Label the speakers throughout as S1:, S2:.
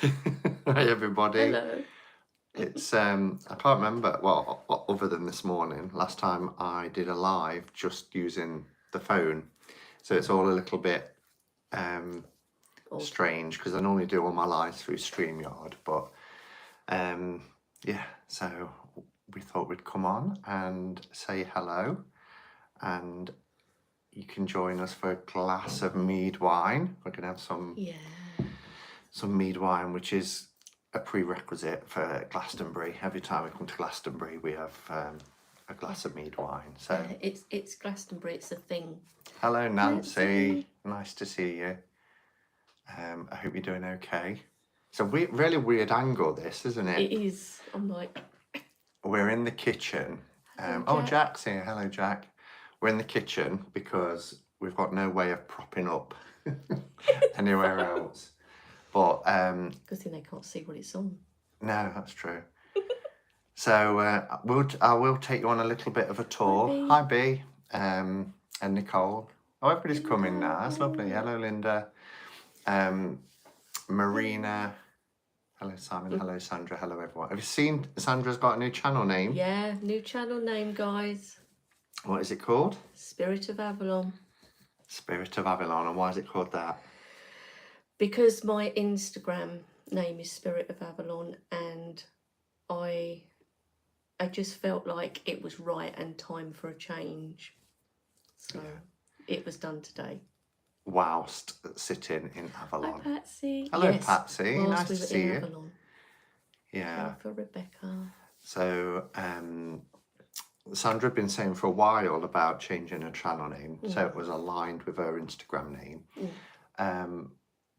S1: Hi everybody.
S2: Hello.
S1: It's I can't remember, well, other than this morning, last time I did a live just using the phone. So it's all a little bit strange because I normally do all my lives through StreamYard, but yeah, so we thought we'd come on and say hello, and you can join us for a glass of mead wine. We're gonna have some mead wine, which is a prerequisite for Glastonbury. Every time we come to Glastonbury, we have a glass of mead wine. So
S2: it's Glastonbury. It's a thing.
S1: hello, Nancy. Nice to see you. I hope you're doing okay. It's a really weird angle, this, isn't it?
S2: It is. I'm like.
S1: We're in the kitchen. Jack's here. Hello, Jack. We're in the kitchen because we've got no way of propping up anywhere else. But
S2: Good thing they can't see what it's on.
S1: No, that's true. So I will take you on a little bit of a tour. Hi, B. And Nicole. Oh, everybody's coming now. That's lovely. Hello, Linda. Marina. Hello, Simon. Hello, Sandra. Hello, everyone. Have you seen Sandra's got a new channel name?
S2: Yeah, new channel name, guys.
S1: What is it called?
S2: Spirit of Avalon.
S1: Spirit of Avalon. And why is it called that?
S2: Because my Instagram name is Spirit of Avalon, and I just felt like it was right and time for a change. So it was done today.
S1: Whilst sitting in Avalon.
S2: Hi, Patsy.
S1: Hello,
S2: yes,
S1: Patsy. Nice to see you.
S2: Avalon.
S1: Yeah.
S2: For Rebecca.
S1: So Sandra had been saying for a while about changing her channel name, so it was aligned with her Instagram name.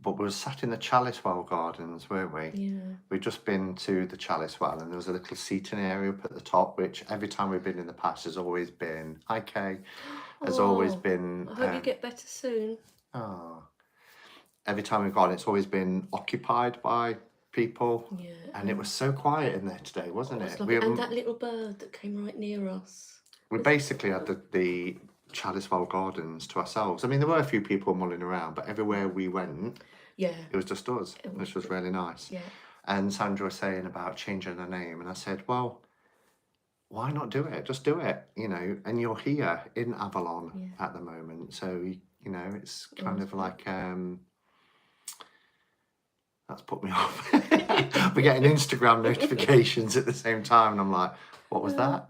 S1: But we were sat in the Chalice Well gardens, weren't we?
S2: Yeah.
S1: We'd just been to the Chalice Well, and there was a little seating area up at the top, which every time we've been in the past has always been, hi Kay, has always been...
S2: I hope you get better soon.
S1: Every time we've gone, it's always been occupied by people.
S2: Yeah.
S1: And it was so quiet in there today, wasn't it?
S2: And that little bird that came right near us.
S1: We basically had the Chalice Well Gardens to ourselves. I mean, there were a few people mulling around, but everywhere we went, it was just us, which was really nice.
S2: Yeah.
S1: And Sandra was saying about changing her name, and I said, well, why not do it? Just do it, you know. And you're here in Avalon at the moment, so you know it's kind of like that's put me off. We're getting Instagram notifications at the same time, and I'm like, what was that?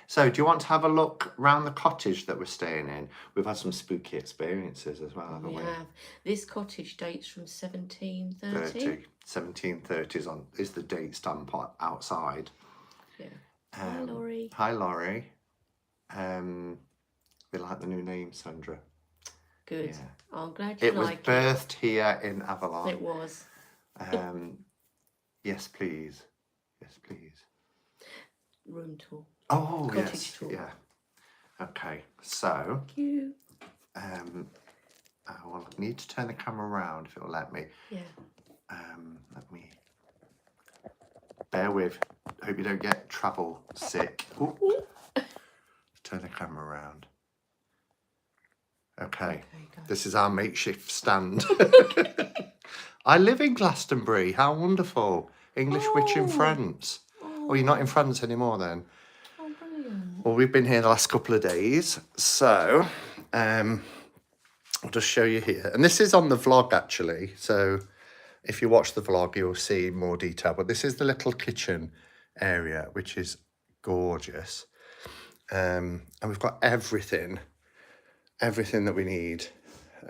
S1: So do you want to have a look around the cottage that we're staying in? We've had some spooky experiences as well, haven't we?
S2: We have. This cottage dates from 1730.
S1: 1730 is the date stamp outside.
S2: Yeah. Hi, Laurie.
S1: Hi, Laurie. We like the new name, Sandra.
S2: Good. Yeah. I'm glad you like it.
S1: It was birthed here in Avalon.
S2: It was.
S1: Yes, please. Yes, please.
S2: Room tour.
S1: Oh, cottage tour. Yeah. Okay, so...
S2: Thank you.
S1: I will need to turn the camera around if it'll let me.
S2: Yeah.
S1: Let me... Bear with. Hope you don't get travel sick. Turn the camera around. Okay, this is our makeshift stand. I live in Glastonbury. How wonderful. English witch in France. Oh, you're not in France anymore then?
S2: Oh, brilliant.
S1: Well, we've been here the last couple of days. So, I'll just show you here. And this is on the vlog, actually. So, if you watch the vlog, you'll see more detail. But this is the little kitchen area, which is gorgeous. And we've got everything that we need.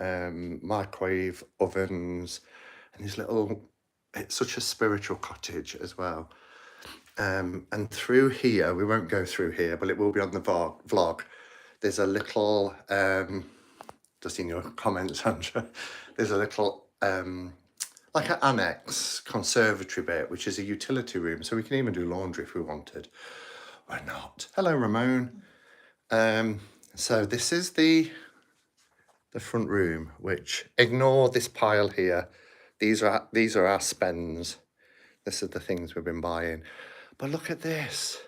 S1: Microwave, ovens, and these little... It's such a spiritual cottage as well. And through here, we won't go through here, but it will be on the vlog. There's a little... just in your comments, Sandra. There's a little... like an annex conservatory bit, which is a utility room, so we can even do laundry if we wanted. We're not. Hello, Ramon. So this is the front room, which, ignore this pile here. These are our spends. This is the things we've been buying. But look at this.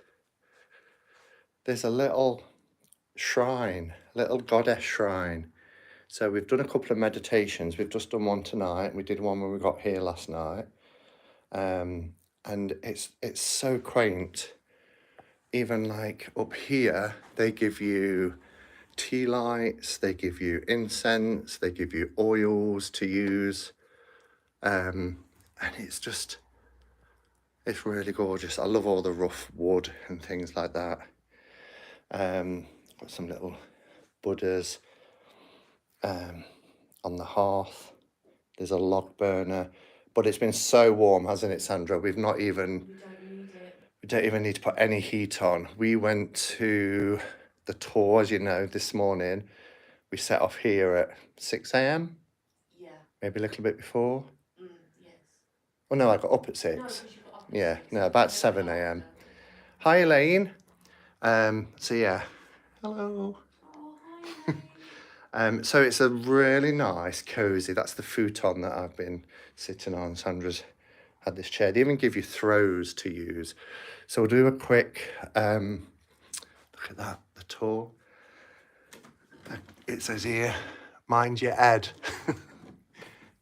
S1: There's a little shrine, little goddess shrine. So we've done a couple of meditations. We've just done one tonight. We did one when we got here last night. And it's so quaint. Even like up here, they give you tea lights, they give you incense, they give you oils to use. And it's really gorgeous. I love all the rough wood and things like that. Got some little Buddhas on the hearth. There's a log burner, but it's been so warm, hasn't it, Sandra? We don't even need to put any heat on. We went to the tour, as you know, this morning. We set off here at 6 a.m.
S2: Yeah.
S1: Maybe a little bit before.
S2: Yes.
S1: Well, no, I got up at 6.
S2: No, 'cause you got up at
S1: Yeah,
S2: 6.
S1: no, about 7 a.m. Hi, Elaine. So yeah, hello.
S2: Oh, hi, Elaine.
S1: So it's a really nice, cosy. That's the futon that I've been sitting on. Sandra's had this chair. They even give you throws to use. So we'll do a quick look at that, the tour. It says here, mind your head.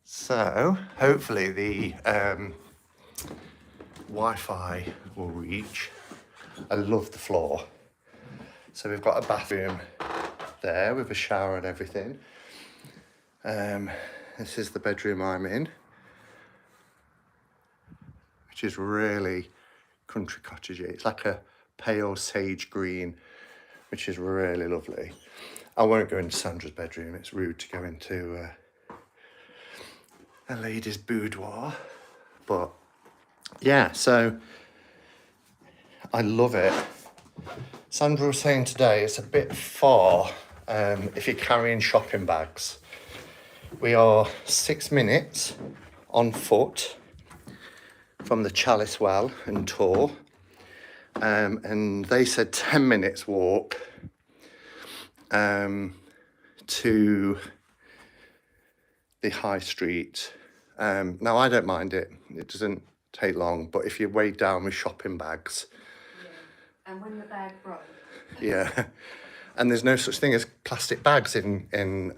S1: So hopefully the Wi-Fi will reach. I love the floor. So we've got a bathroom there with a shower and everything. This is the bedroom I'm in, which is really country cottagey. It's like a pale sage green, which is really lovely. I won't go into Sandra's bedroom. It's rude to go into a lady's boudoir. But yeah, so I love it. Sandra was saying today it's a bit far if you're carrying shopping bags. We are 6 minutes on foot from the Chalice Well and tour. And they said 10 minutes walk to the high street. Now, I don't mind it. It doesn't take long. But if you're weighed down with shopping bags...
S2: Yeah. And when the bag broke...
S1: Yeah. And there's no such thing as plastic bags in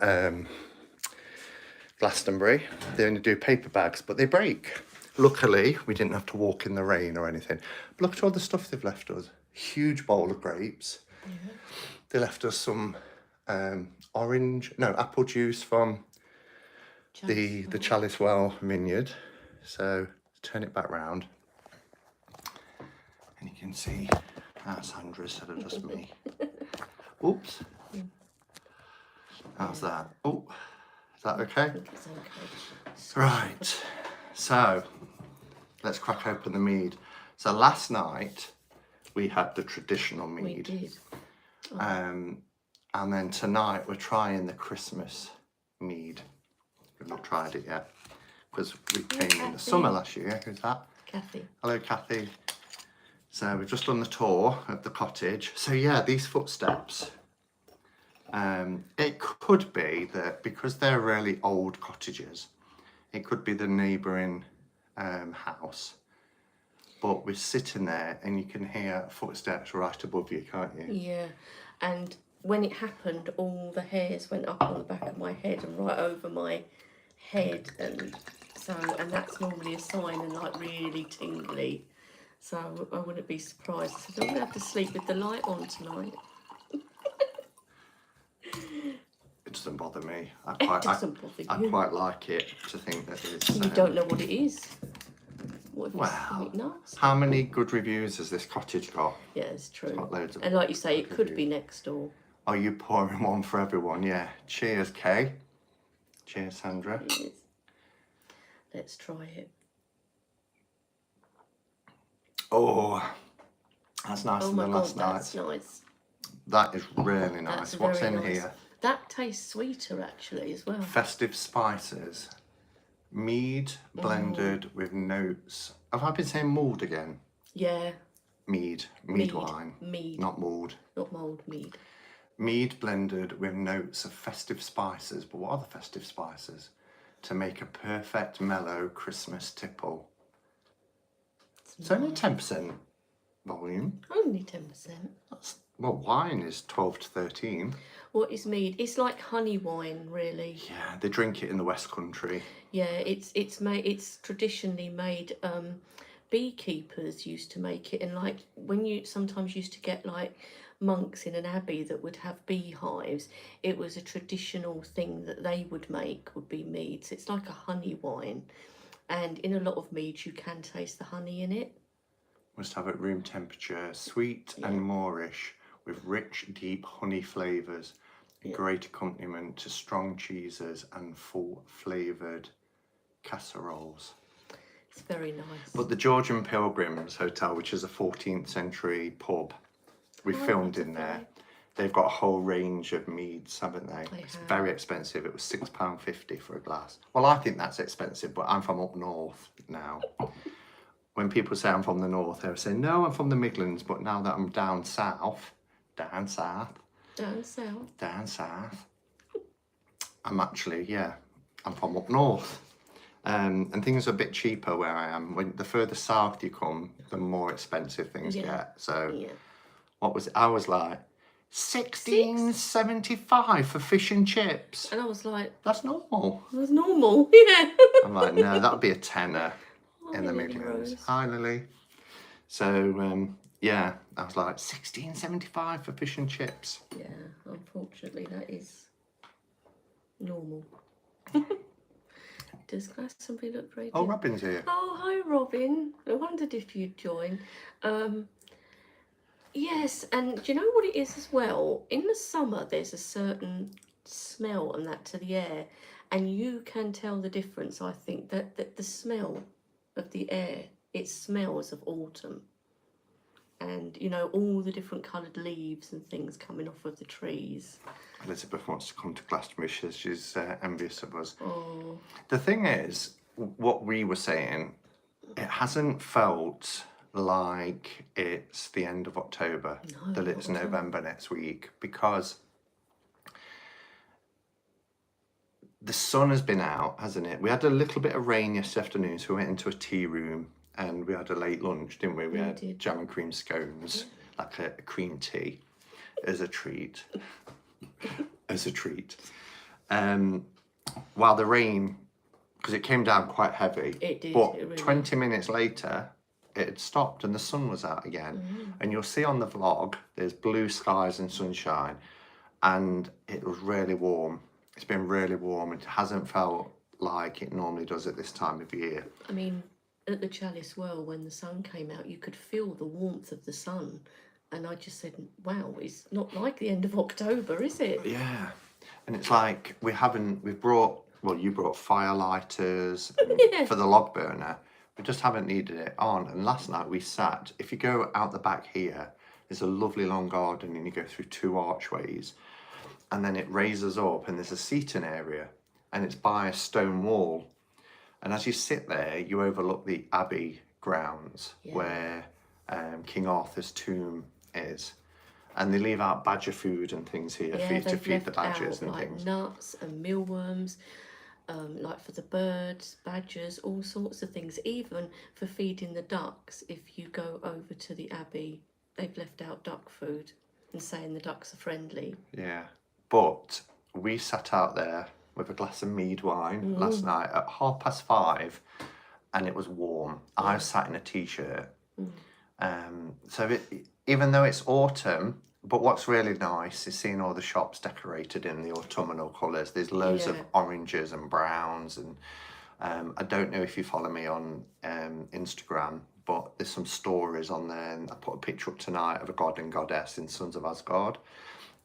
S1: Glastonbury. They only do paper bags, but they break. Luckily, we didn't have to walk in the rain or anything. But look at all the stuff they've left us. Huge bowl of grapes. Mm-hmm. They left us some apple juice from the Chalice Well vineyard. So turn it back round. And you can see that's Sandra instead of just me. Oops. How's that? Oh, is that okay?
S2: I think it's okay.
S1: Right. So let's crack open the mead. So last night we had the traditional mead.
S2: We did.
S1: Oh. And then tonight we're trying the Christmas mead. We've not tried it yet because we came in the summer last year. Who's that?
S2: Kathy.
S1: Hello, Kathy. So we've just done the tour of the cottage. So yeah, these footsteps. It could be that because they're really old cottages, it could be the neighbouring house. But we're sitting there and you can hear footsteps right above you, can't you?
S2: Yeah, and when it happened, all the hairs went up on the back of my head and right over my head, and that's normally a sign and like really tingly. So I wouldn't be surprised. I said, I'm gonna have to sleep with the light on tonight.
S1: It doesn't bother me. I quite like it to think that it's...
S2: You don't know what it is. What if it's something nuts?
S1: How many good reviews has this cottage got?
S2: Yeah, it's true.
S1: It's got loads of
S2: and like you say, it could
S1: reviews.
S2: be next door.
S1: Are you pouring one for everyone? Yeah. Cheers, Kay. Cheers, Sandra.
S2: Yes. Let's try it.
S1: Oh, that's nicer
S2: Oh my
S1: than
S2: God,
S1: last night.
S2: that's nice.
S1: That is really nice.
S2: That's
S1: What's
S2: very
S1: in
S2: nice.
S1: here?
S2: That tastes sweeter actually as well.
S1: Festive spices. Mead blended with notes. Have I been saying mulled again?
S2: Yeah.
S1: Mead wine.
S2: Mead.
S1: Not mulled.
S2: Not mulled, mead.
S1: Mead blended with notes of festive spices. But what are the festive spices? To make a perfect mellow Christmas tipple. It's only 10% volume.
S2: Only 10%.
S1: That's Well, wine is 12 to 13.
S2: What is mead? It's like honey wine, really.
S1: Yeah, they drink it in the West Country.
S2: Yeah, it's traditionally made. Beekeepers used to make it, and like when you sometimes used to get like monks in an abbey that would have beehives, it was a traditional thing that they would make would be meads. It's like a honey wine, and in a lot of meads you can taste the honey in it.
S1: Must have at room temperature, sweet and moorish, with rich, deep honey flavours, a great accompaniment to strong cheeses and full flavoured casseroles.
S2: It's very nice.
S1: But the Georgian Pilgrims Hotel, which is a 14th century pub, we filmed in there. They've got a whole range of meads, haven't they? It's very expensive. It was £6.50 for a glass. Well, I think that's expensive, but I'm from up north now. When people say I'm from the north, they'll say, no, I'm from the Midlands, but now that I'm down south, I'm actually, I'm from up north. And things are a bit cheaper where I am. When the further south you come, the more expensive things get. So what was it? I was like, £16.75 for fish and chips.
S2: And I was like,
S1: that's normal.
S2: That's normal, yeah.
S1: I'm like, no, that would be a tenner in the
S2: Lily
S1: Midlands.
S2: Rose.
S1: Hi, Lily. So, I was like, £16.75 for fish and chips.
S2: Yeah, unfortunately, that is normal. Does Glastonbury look great?
S1: Oh, Robin's here.
S2: Oh, hi, Robin. I wondered if you'd join. Yes, and do you know what it is as well? In the summer, there's a certain smell and that to the air, and you can tell the difference, I think, that the smell of the air, it smells of autumn. And, you know, all the different coloured leaves and things coming off of the trees.
S1: Elizabeth wants to come to Glastonbury. She's envious of us.
S2: Oh.
S1: The thing is, what we were saying, it hasn't felt like it's the end of October, that it's November next week, because the sun has been out, hasn't it? We had a little bit of rain yesterday afternoon, so we went into a tea room and we had a late lunch, didn't we? We had jam and cream scones, like a cream tea, as a treat. While the rain, because it came down quite heavy.
S2: It did.
S1: But
S2: it really
S1: 20 minutes later, it had stopped and the sun was out again. And you'll see on the vlog, there's blue skies and sunshine. And it was really warm. It's been really warm. It hasn't felt like it normally does at this time of year.
S2: I mean, at the Chalice Well, when the sun came out, you could feel the warmth of the sun. And I just said, wow, it's not like the end of October, is it?
S1: Yeah. And it's like, you brought fire lighters for the log burner. We just haven't needed it on. And last night we sat, if you go out the back here, there's a lovely long garden and you go through 2 archways. And then it raises up and there's a seating area and it's by a stone wall. And as you sit there, you overlook the Abbey grounds where King Arthur's tomb is. And they leave out badger food and things here for you to feed the badgers and things.
S2: Nuts and mealworms, like for the birds, badgers, all sorts of things. Even for feeding the ducks, if you go over to the Abbey, they've left out duck food and saying the ducks are friendly.
S1: Yeah, but we sat out there with a glass of mead wine last night at 5:30 and it was warm. I was sat in a t-shirt. Even though it's autumn, but what's really nice is seeing all the shops decorated in the autumnal colours. There's loads of oranges and browns, and I don't know if you follow me on Instagram, but there's some stories on there, and I put a picture up tonight of a god and goddess in Sons of Asgard,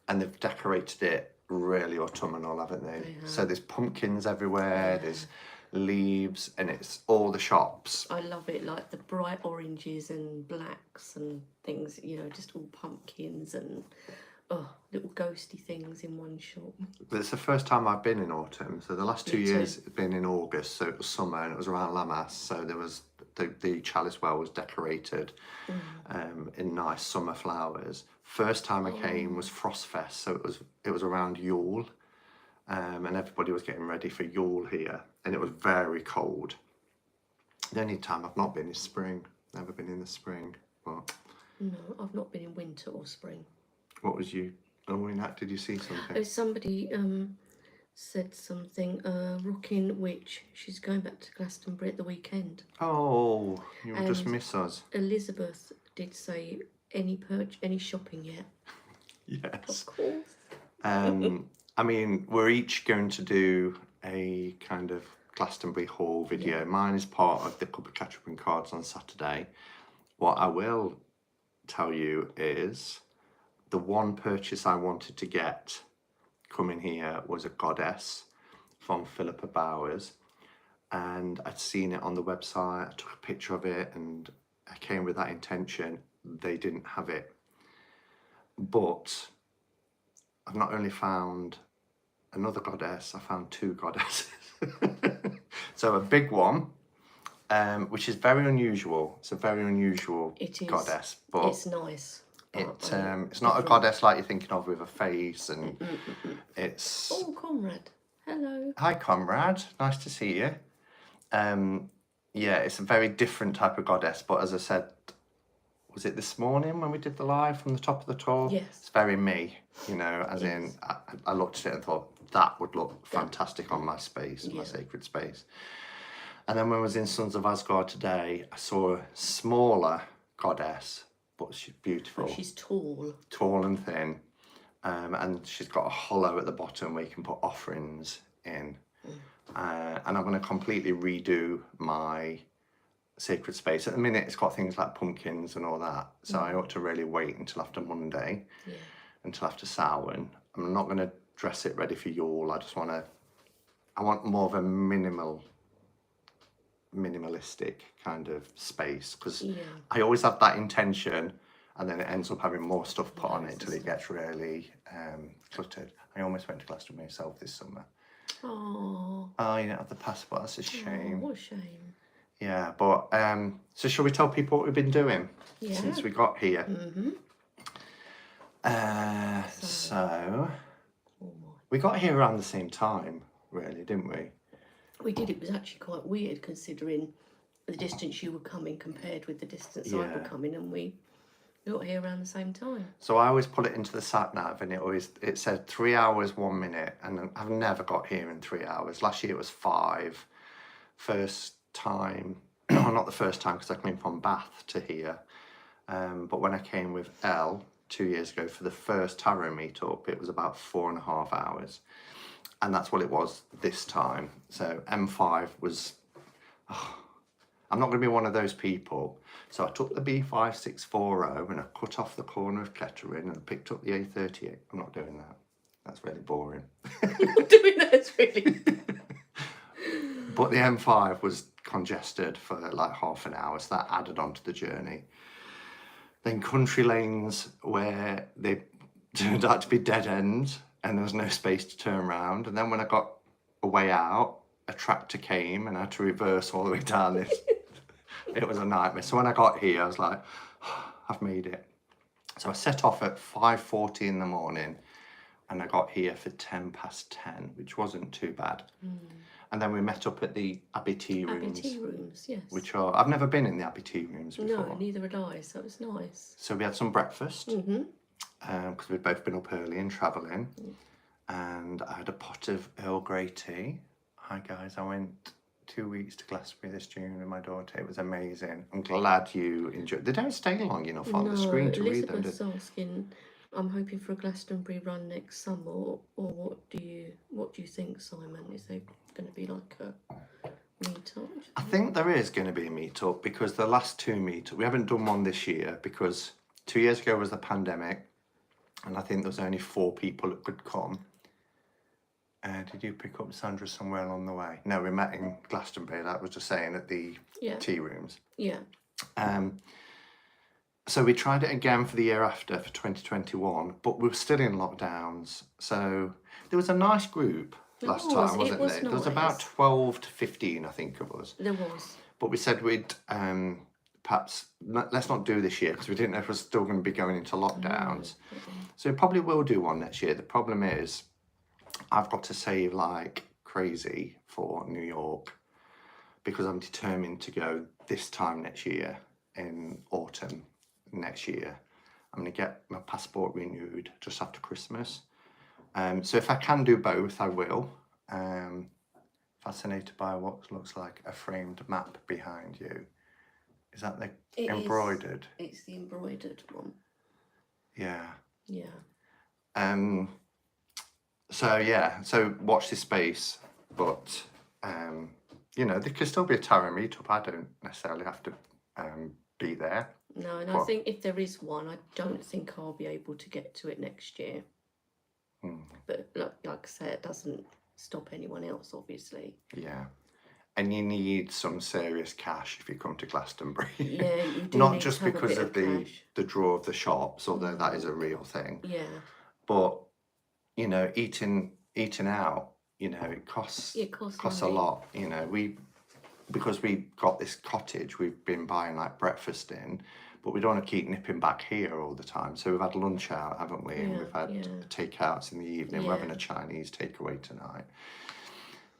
S1: and they've decorated it really autumnal, haven't they? So there's pumpkins everywhere, there's leaves, and it's all the shops.
S2: I love it, like the bright oranges and blacks and things, you know, just all pumpkins and little ghosty things in one shop.
S1: But it's the first time I've been in autumn. So the last 2 years it's been in August, so it was summer and it was around Lammas, so there was the Chalice Well was decorated in nice summer flowers. First time I came was Frostfest, so it was around Yule, and everybody was getting ready for Yule here, and it was very cold. The only time I've not been is spring. Never been in the spring, but
S2: no, I've not been in winter or spring.
S1: What was you? Oh, in that, did you see something?
S2: Somebody said something. Rocking Witch. She's going back to Glastonbury at the weekend.
S1: Oh, you'll just
S2: And
S1: miss us.
S2: Elizabeth did say any shopping yet?
S1: Yes.
S2: Of course.
S1: I mean, we're each going to do a kind of Glastonbury haul video.
S2: Yeah.
S1: Mine is part of the Cup of Ketchup and Cards on Saturday. What I will tell you is the one purchase I wanted to get coming here was a goddess from Philippa Bowers, and I'd seen it on the website. I took a picture of it and I came with that intention. They didn't have it, but I've not only found another goddess, I found two goddesses. So a big one, which is very unusual. It's a very unusual goddess, but
S2: it's nice.
S1: it's not a goddess like you're thinking of with a face, and it's...
S2: Oh, Conrad, hello.
S1: Hi, Conrad. Nice to see you. Yeah, it's a very different type of goddess, but as I said, was it this morning when we did the live from the top of the tour?
S2: Yes.
S1: It's very me, you know, as in, I looked at it and thought, that would look fantastic on my space, my sacred space. And then when I was in Sons of Asgard today, I saw a smaller goddess, but she's beautiful.
S2: But she's tall.
S1: Tall and thin. And she's got a hollow at the bottom where you can put offerings in. And I'm going to completely redo my sacred space. At the minute, it's got things like pumpkins and all that. So I ought to really wait until after Monday, until after Samhain. I'm not going to dress it ready for Yule. I want more of a minimalistic kind of space, because I always have that intention, and then it ends up having more stuff put on it till it gets really cluttered. I almost went to Glastonbury myself this summer. Oh, you didn't have the passport. That's a shame.
S2: What a shame.
S1: Yeah, but so shall we tell people what we've been doing since we got here? So we got here around the same time, really, didn't we?
S2: We did. It was actually quite weird considering the distance you were coming compared with the distance I were coming, and we got here around the same time.
S1: So I always put it into the sat nav, and it said 3 hours 1 minute, and I've never got here in 3 hours. Last year it was 5. First time, no, not the first time, because I came from Bath to here. But when I came with Elle 2 years ago for the first tarot meetup, it was about 4.5 hours. And that's what it was this time. So M5 was... I'm not going to be one of those people. So I took the B5640 and I cut off the corner of Kettering and I picked up the A38. I'm not doing that. That's really boring.
S2: You're not doing that, it's really...
S1: But the M5 was congested for like half an hour, so that added on to the journey. Then country lanes where they turned out to be dead ends and there was no space to turn around. And then when I got a way out, a tractor came and I had to reverse all the way down this. It was a nightmare. So when I got here, I was like, I've made it. So I set off at 5:40 in the morning and I got here for 10:10, which wasn't too bad. And then we met up at the Abbey Tea Rooms.
S2: Abbey Tea Rooms, yes.
S1: Which are, I've never been in the Abbey Tea Rooms before.
S2: No, neither had I, so it was nice.
S1: So we had some breakfast, because we'd both been up early and travelling. And I had a pot of Earl Grey tea. Hi guys, I went 2 weeks to Glastonbury this June with my daughter. It was amazing. I'm glad you enjoyed. They don't stay long enough on the screen to read them.
S2: Elizabeth's asking, I'm hoping for a Glastonbury run next summer, or what do you think, Simon? Is there going to be like a meet-up?
S1: I think there is going to be a meet-up, because the last two meet-up, we haven't done one this year because 2 years ago was the pandemic and I think there was only 4 people that could come. Did you pick up Sandra somewhere along the way? No, we met in Glastonbury, that was just saying, at the tea rooms.
S2: Yeah.
S1: So we tried it again for the year after, for 2021, but we were still in lockdowns. So there was a nice group last time, wasn't there? There was about 12 to 15, I think, of us.
S2: There was.
S1: But we said we'd perhaps, let's not do this year, because we didn't know if we were still going to be going into lockdowns. So we probably will do one next year. The problem is, I've got to save like crazy for New York, because I'm determined to go this time next year, in autumn next year. I'm going to get my passport renewed just after Christmas. So if I can do both, I will. Fascinated by what looks like a framed map behind you. Is that the embroidered?
S2: It's the embroidered one.
S1: Yeah.
S2: Yeah.
S1: So yeah, so watch this space, but you know, there could still be a tarot meetup. I don't necessarily have to be there.
S2: No, and I think if there is one, I don't think I'll be able to get to it next year. But like I say, it doesn't stop anyone else, obviously.
S1: Yeah. And you need some serious cash if you come to Glastonbury.
S2: Yeah, you do.
S1: Not
S2: need
S1: just
S2: to have
S1: because
S2: a bit
S1: of the draw of the shops, although that is a real thing.
S2: Yeah.
S1: But you know, eating out, you know, it costs a lot. You know, because we got this cottage, we've been buying like breakfast in, but we don't want to keep nipping back here all the time. So we've had lunch out, haven't we? And we've had takeouts in the evening. We're having a Chinese takeaway tonight.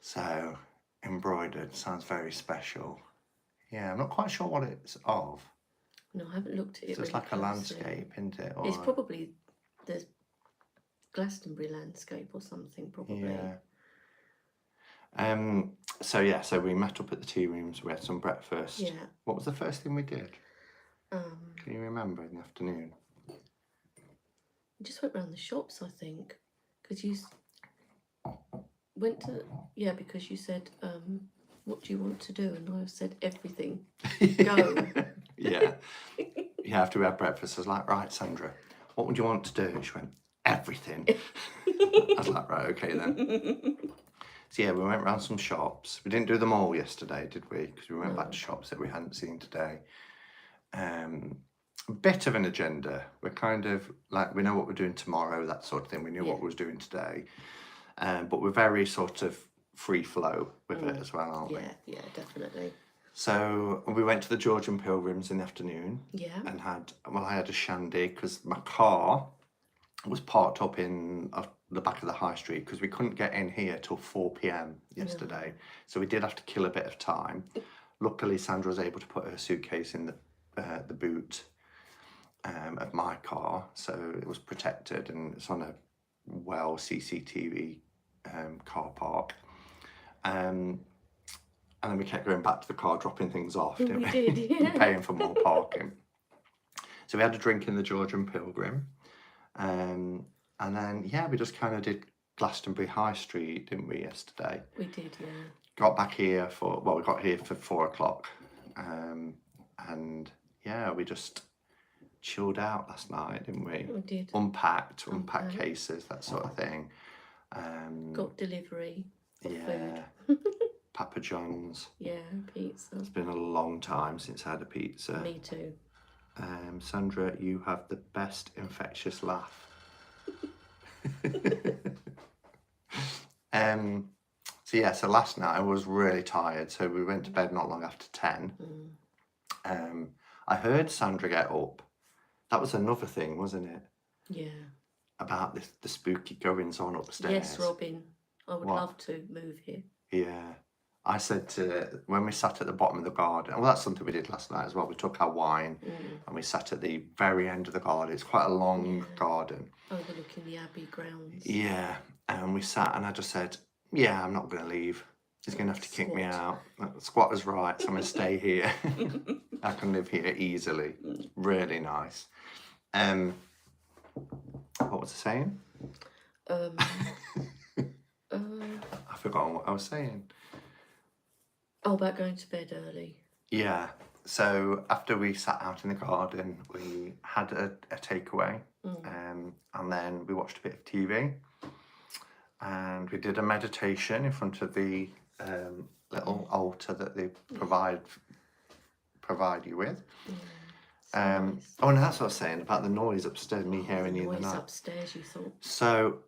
S1: So embroidered sounds very special. Yeah, I'm not quite sure what it's of.
S2: No, I haven't looked at it.
S1: So it's
S2: really
S1: like a landscape, isn't it? Or
S2: it's probably the Glastonbury landscape or something, probably.
S1: Yeah. So yeah, so we met up at the tea rooms. We had some breakfast.
S2: Yeah.
S1: What was the first thing we did? Can you remember in the afternoon?
S2: We just went around the shops, I think, because you went to because you said, "What do you want to do?" And I said, "Everything." Go.
S1: Yeah. Yeah. After we had breakfast, I was like, "Right, Sandra, what would you want to do?" And she went, "Everything." I was like, "Right, okay then." So yeah, we went around some shops. We didn't do them all yesterday, did we? Because we went back to shops that we hadn't seen today. A bit of an agenda. We're kind of like, we know what we're doing tomorrow, that sort of thing. We knew what we was doing today. But we're very sort of free flow with it as well, aren't we?
S2: Yeah, definitely.
S1: So we went to the Georgian Pilgrims in the afternoon.
S2: Yeah.
S1: And I had a shandy because my car was parked up in the back of the high street because we couldn't get in here till 4 p.m. yesterday. So we did have to kill a bit of time. Luckily, Sandra was able to put her suitcase in the boot of my car, so it was protected, and it's on a well CCTV car park. And then we kept going back to the car, dropping things off, didn't we?
S2: We did, yeah.
S1: Paying for more parking. So we had a drink in the Georgian Pilgrim. And then, we just kind of did Glastonbury High Street, didn't we, yesterday?
S2: We did, yeah.
S1: Got back here we got here for 4 o'clock. And we just chilled out last night, didn't we?
S2: We did.
S1: Unpacked cases, that sort of thing.
S2: Got delivery of food.
S1: Papa John's.
S2: Yeah, pizza.
S1: It's been a long time since I had a pizza.
S2: Me too.
S1: Sandra, you have the best infectious laugh. So last night I was really tired, so we went to bed not long after 10. I heard Sandra get up. That was another thing, wasn't it?
S2: Yeah.
S1: About the spooky goings on upstairs.
S2: Yes, Robin. I would love to move here.
S1: Yeah. I said when we sat at the bottom of the garden, well, that's something we did last night as well. We took our wine and we sat at the very end of the garden. It's quite a long garden.
S2: Overlooking the Abbey grounds.
S1: Yeah. And we sat and I just said, I'm not going to leave. He's going to have to kick me out. Squatter's right, so I'm going to stay here. I can live here easily. Really nice. What was I saying? I've forgotten what I was saying.
S2: Oh, about going to bed early.
S1: Yeah. So after we sat out in the garden, we had a takeaway, and then we watched a bit of TV, and we did a meditation in front of the little altar that they provide you with. Nice. Oh, and that's what I was saying about the noise upstairs, me hearing you in the night.
S2: Upstairs, you thought.
S1: So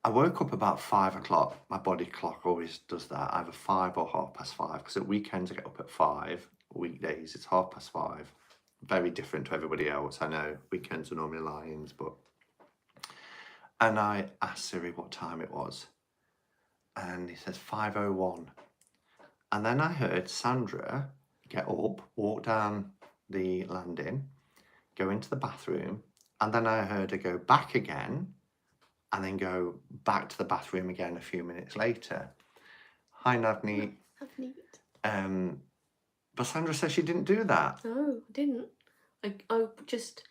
S1: I woke up about 5 o'clock. My body clock always does that, either 5 or 5:30, because at weekends I get up at 5. Weekdays it's 5:30. Very different to everybody else. I know weekends are normally lie-ins, but... And I asked Siri what time it was, and he says 5:01. And then I heard Sandra get up, walk down the landing, go into the bathroom, and then I heard her go back again, and then go back to the bathroom again a few minutes later. Hi, Navneet.
S2: Navneet.
S1: But Sandra says she didn't do that.
S2: No, I didn't. I just,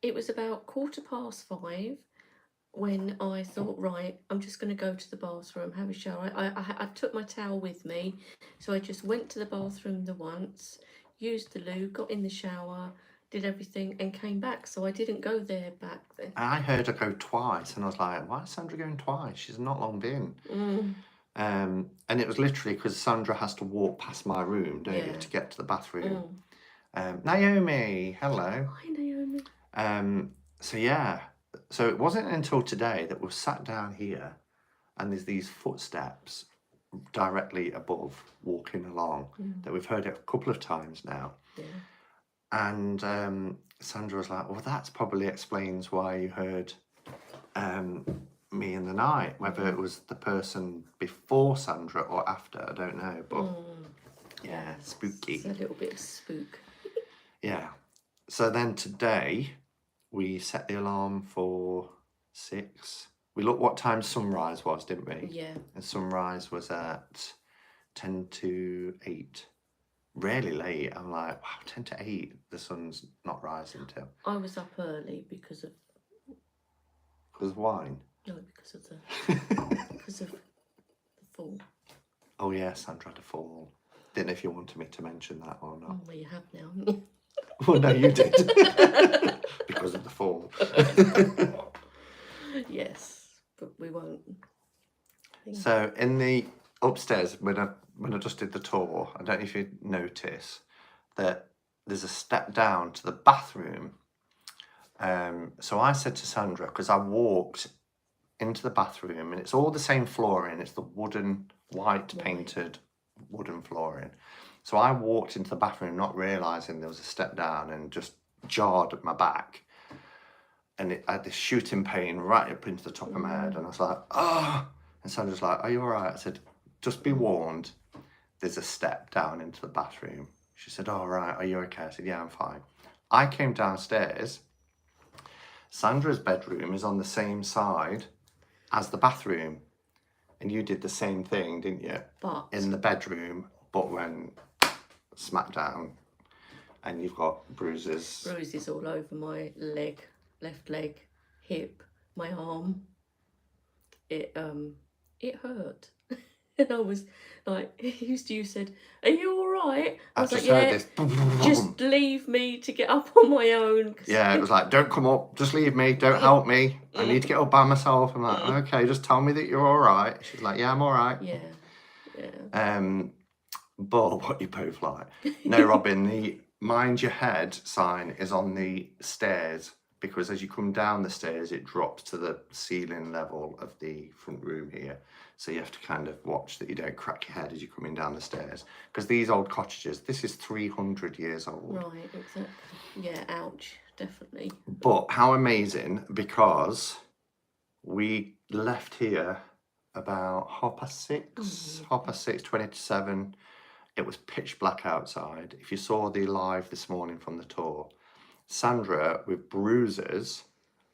S2: it was about 5:15 when I thought, right, I'm just going to go to the bathroom, have a shower. I took my towel with me, so I just went to the bathroom the once, used the loo, got in the shower, did everything, and came back. So I didn't go there back then.
S1: I heard her go twice, and I was like, why is Sandra going twice? She's not long been. And it was literally because Sandra has to walk past my room, don't you, to get to the bathroom. Naomi, hello.
S2: Hi, Naomi.
S1: So yeah, so it wasn't until today that we sat down here, and there's these footsteps directly above, walking along, that we've heard it a couple of times now. And Sandra was like, well, that probably explains why you heard me in the night. Whether it was the person before Sandra or after, I don't know. But yeah, spooky.
S2: It's a little bit of spook.
S1: Yeah. So then today, we set the alarm for 6. We looked what time sunrise was, didn't we?
S2: Yeah.
S1: And sunrise was at 10 to 8. Really late. I'm like, wow, 10 to 8, the sun's not rising till.
S2: I was up early because of...
S1: Because of wine?
S2: No, because of the fall.
S1: Oh yeah, Sandra had a fall. Didn't know if you wanted me to mention that or not.
S2: Oh, well, you have now, haven't you?
S1: Well, no, you did. Because of the fall.
S2: Yes, but we won't.
S1: So in the upstairs, when I just did the tour, I don't know if you notice that there's a step down to the bathroom. So I said to Sandra, because I walked into the bathroom, and it's all the same flooring. It's the wooden, white painted wooden flooring. So I walked into the bathroom not realising there was a step down, and just jarred at my back. And I had this shooting pain right up into the top of my head. And I was like, oh. And Sandra's like, are you all right? I said, just be warned, there's a step down into the bathroom. She said, all right, are you okay? I said, yeah, I'm fine. I came downstairs. Sandra's bedroom is on the same side as the bathroom. And you did the same thing, didn't you?
S2: But
S1: in the bedroom, but when smack down, and you've got bruises.
S2: Bruises all over my leg, left leg, hip, my arm. It hurt. And I was like, you said, are you all right? I was like, yeah, just leave me to get up on my own.
S1: Yeah, it was like, don't come up, just leave me, don't help me. I need to get up by myself. I'm like, okay, just tell me that you're all right. She's like, yeah, I'm all right.
S2: Yeah.
S1: But what you both like. No, Robin, the mind your head sign is on the stairs, because as you come down the stairs, it drops to the ceiling level of the front room here. So you have to kind of watch that you don't crack your head as you're coming down the stairs. Because these old cottages, this is 300 years old.
S2: Right, exactly. Yeah, ouch, definitely.
S1: But how amazing, because we left here about 6:30, 6:30, 20 to 7. It was pitch black outside. If you saw the live this morning from the tour, Sandra, with bruises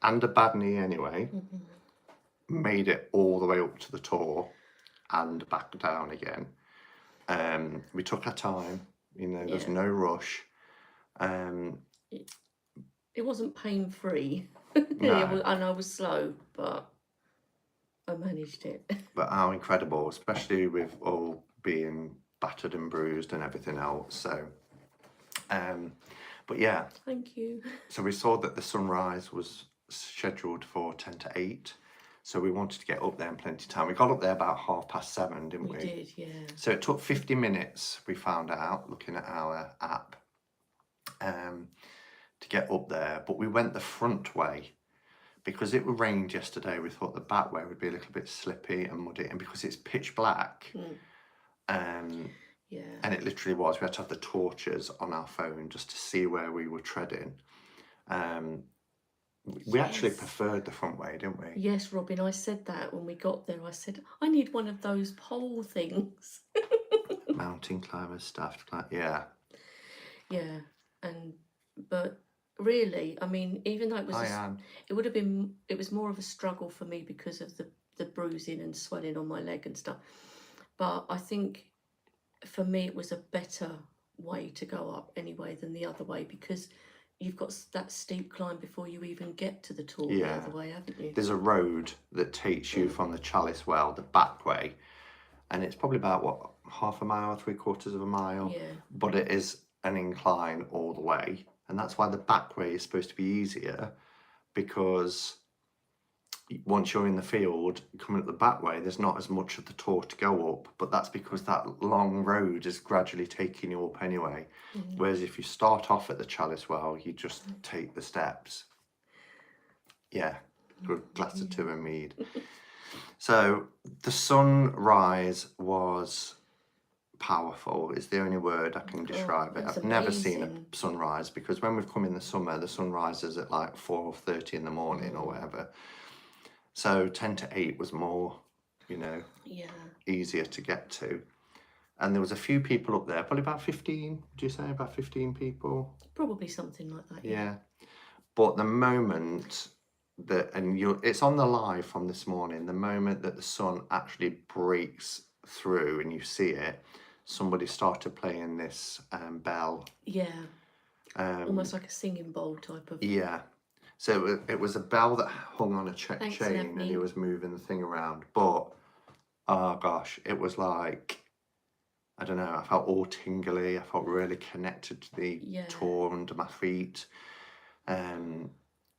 S1: and a bad knee anyway, made it all the way up to the tour and back down again. We took our time, there's no rush.
S2: It wasn't pain-free.
S1: No.
S2: And I was slow, but I managed it.
S1: But how incredible, especially with all being battered and bruised and everything else. So, but yeah.
S2: Thank you.
S1: So we saw that the sunrise was scheduled for 10 to 8. So we wanted to get up there in plenty of time. We got up there about 7:30, didn't we?
S2: We did, yeah.
S1: So it took 50 minutes, we found out, looking at our app, to get up there. But we went the front way. Because it rained yesterday, we thought the back way would be a little bit slippy and muddy. And because it's pitch black, and it literally was, we had to have the torches on our phone just to see where we were treading. We actually preferred the front way, didn't we?
S2: Yes, Robin, I said that when we got there. I said, I need one of those pole things.
S1: Mountain climbers stuff, yeah.
S2: Yeah, but Really, I mean, even though it was,
S1: I am.
S2: it would have been, it was more of a struggle for me because of the bruising and swelling on my leg and stuff. But I think for me, it was a better way to go up anyway than the other way, because you've got that steep climb before you even get to the tour the
S1: Yeah.
S2: other way, haven't you?
S1: There's a road that takes you from the Chalice Well, the back way, and it's probably about, what, half a mile, 3/4 of a mile?
S2: Yeah.
S1: But it is an incline all the way. And that's why the back way is supposed to be easier, because once you're in the field, coming up the back way, there's not as much of the tour to go up, but that's because that long road is gradually taking you up anyway. Whereas if you start off at the Chalice Well, you just take the steps. Yeah, good Glastonbury and Mead. So the sunrise was powerful, is the only word I can describe it.
S2: that's
S1: I've never seen
S2: amazing.
S1: a sunrise, because when we've come in the summer, the sunrise is at like 4:30 in the morning or whatever. So 10 to 8 was more, you know,
S2: Yeah.
S1: easier to get to. And there was a few people up there, probably about 15, would you say, about 15 people?
S2: Probably something like that.
S1: Yeah. But the moment that, and it's on the live from this morning, the moment that the sun actually breaks through and you see it, somebody started playing this bell.
S2: Yeah. Almost like a singing bowl type of.
S1: Yeah. So it was a bell that hung on a
S2: Thanks,
S1: chain, and he
S2: Navneet.
S1: was moving the thing around. But, oh gosh, it was like, I don't know, I felt all tingly. I felt really connected to the tour under my feet. And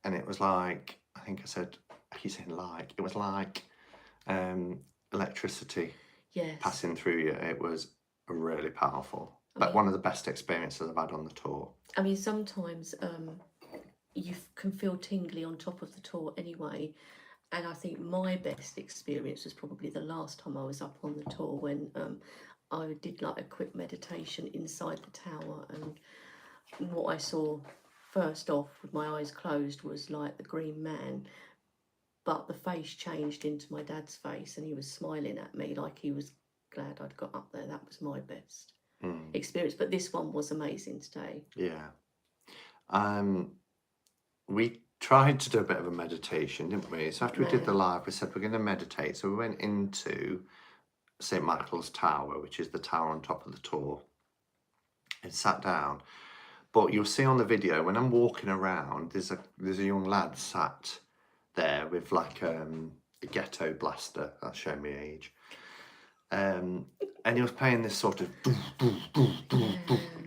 S1: it was like, I think I said, I keep saying like, it was like electricity passing through you. It was really powerful. But one of the best experiences I've had on the tour.
S2: I mean, sometimes you can feel tingly on top of the tour anyway. And I think my best experience was probably the last time I was up on the tour, when I did like a quick meditation inside the tower. And what I saw first off with my eyes closed was like the Green Man. But the face changed into my dad's face, and he was smiling at me like he was glad I'd got up there. That was my best experience. But this one was amazing today.
S1: Yeah. We tried to do a bit of a meditation, didn't we? So after we did the live, we said we're going to meditate. So we went into St. Michael's Tower, which is the tower on top of the tour, and sat down. But you'll see on the video, when I'm walking around, there's a young lad sat there with like a ghetto blaster. That's showing me age. And he was playing this sort of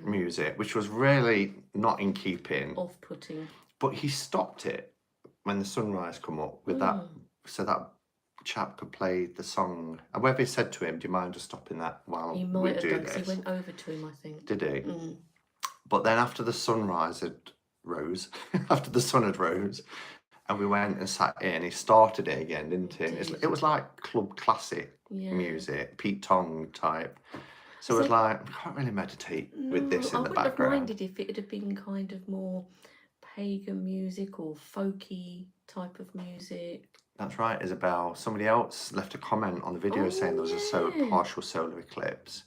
S1: music, which was really not in keeping.
S2: Off-putting.
S1: But he stopped it when the sunrise come up with that, so that chap could play the song. And whether he said to him, do you mind just stopping that while we do this?
S2: He might have done, 'cause he went over to him, I think.
S1: Did he? But then after the sunrise had rose, after the sun had rose, and we went and sat in, he started it again, didn't he? It was like club classic music, Pete Tong type. So it was like, we can't really meditate with this in the background. I wouldn't have
S2: minded if it had been kind of more pagan music or folky type of music.
S1: That's right, Isabel. Somebody else left a comment on the video saying there was a partial solar eclipse.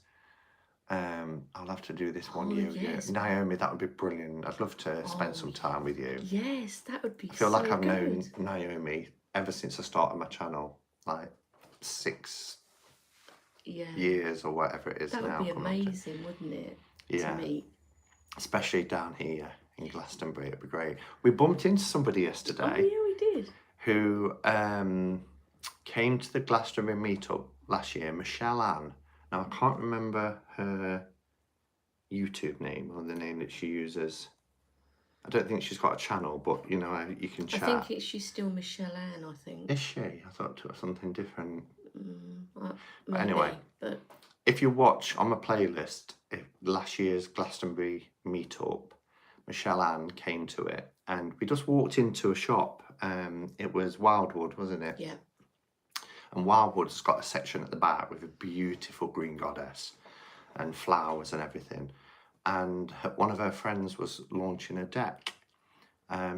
S1: I'll have to do this one year with you. Naomi, that would be brilliant. I'd love to spend some time with you.
S2: Yes, that would be so
S1: I feel like I've known Naomi ever since I started my channel, like 6 years or whatever it is now.
S2: That would be amazing, wouldn't it?
S1: Yeah.
S2: To meet.
S1: Especially down here in Glastonbury, it'd be great. We bumped into somebody yesterday.
S2: Oh, yeah, we did.
S1: Who came to the Glastonbury meetup last year, Michelle Ann. Now, I can't remember her YouTube name or the name that she uses. I don't think she's got a channel, but, you know, you can chat.
S2: I think she's still Michelle Ann, I think.
S1: Is she? I thought it was something different.
S2: Maybe,
S1: anyway,
S2: but
S1: if you watch on my playlist, last year's Glastonbury meetup, Michelle Ann came to it, and we just walked into a shop. It was Wildwood, wasn't it?
S2: Yeah.
S1: And Wildwood's got a section at the back with a beautiful green goddess and flowers and everything. And one of her friends was launching a deck.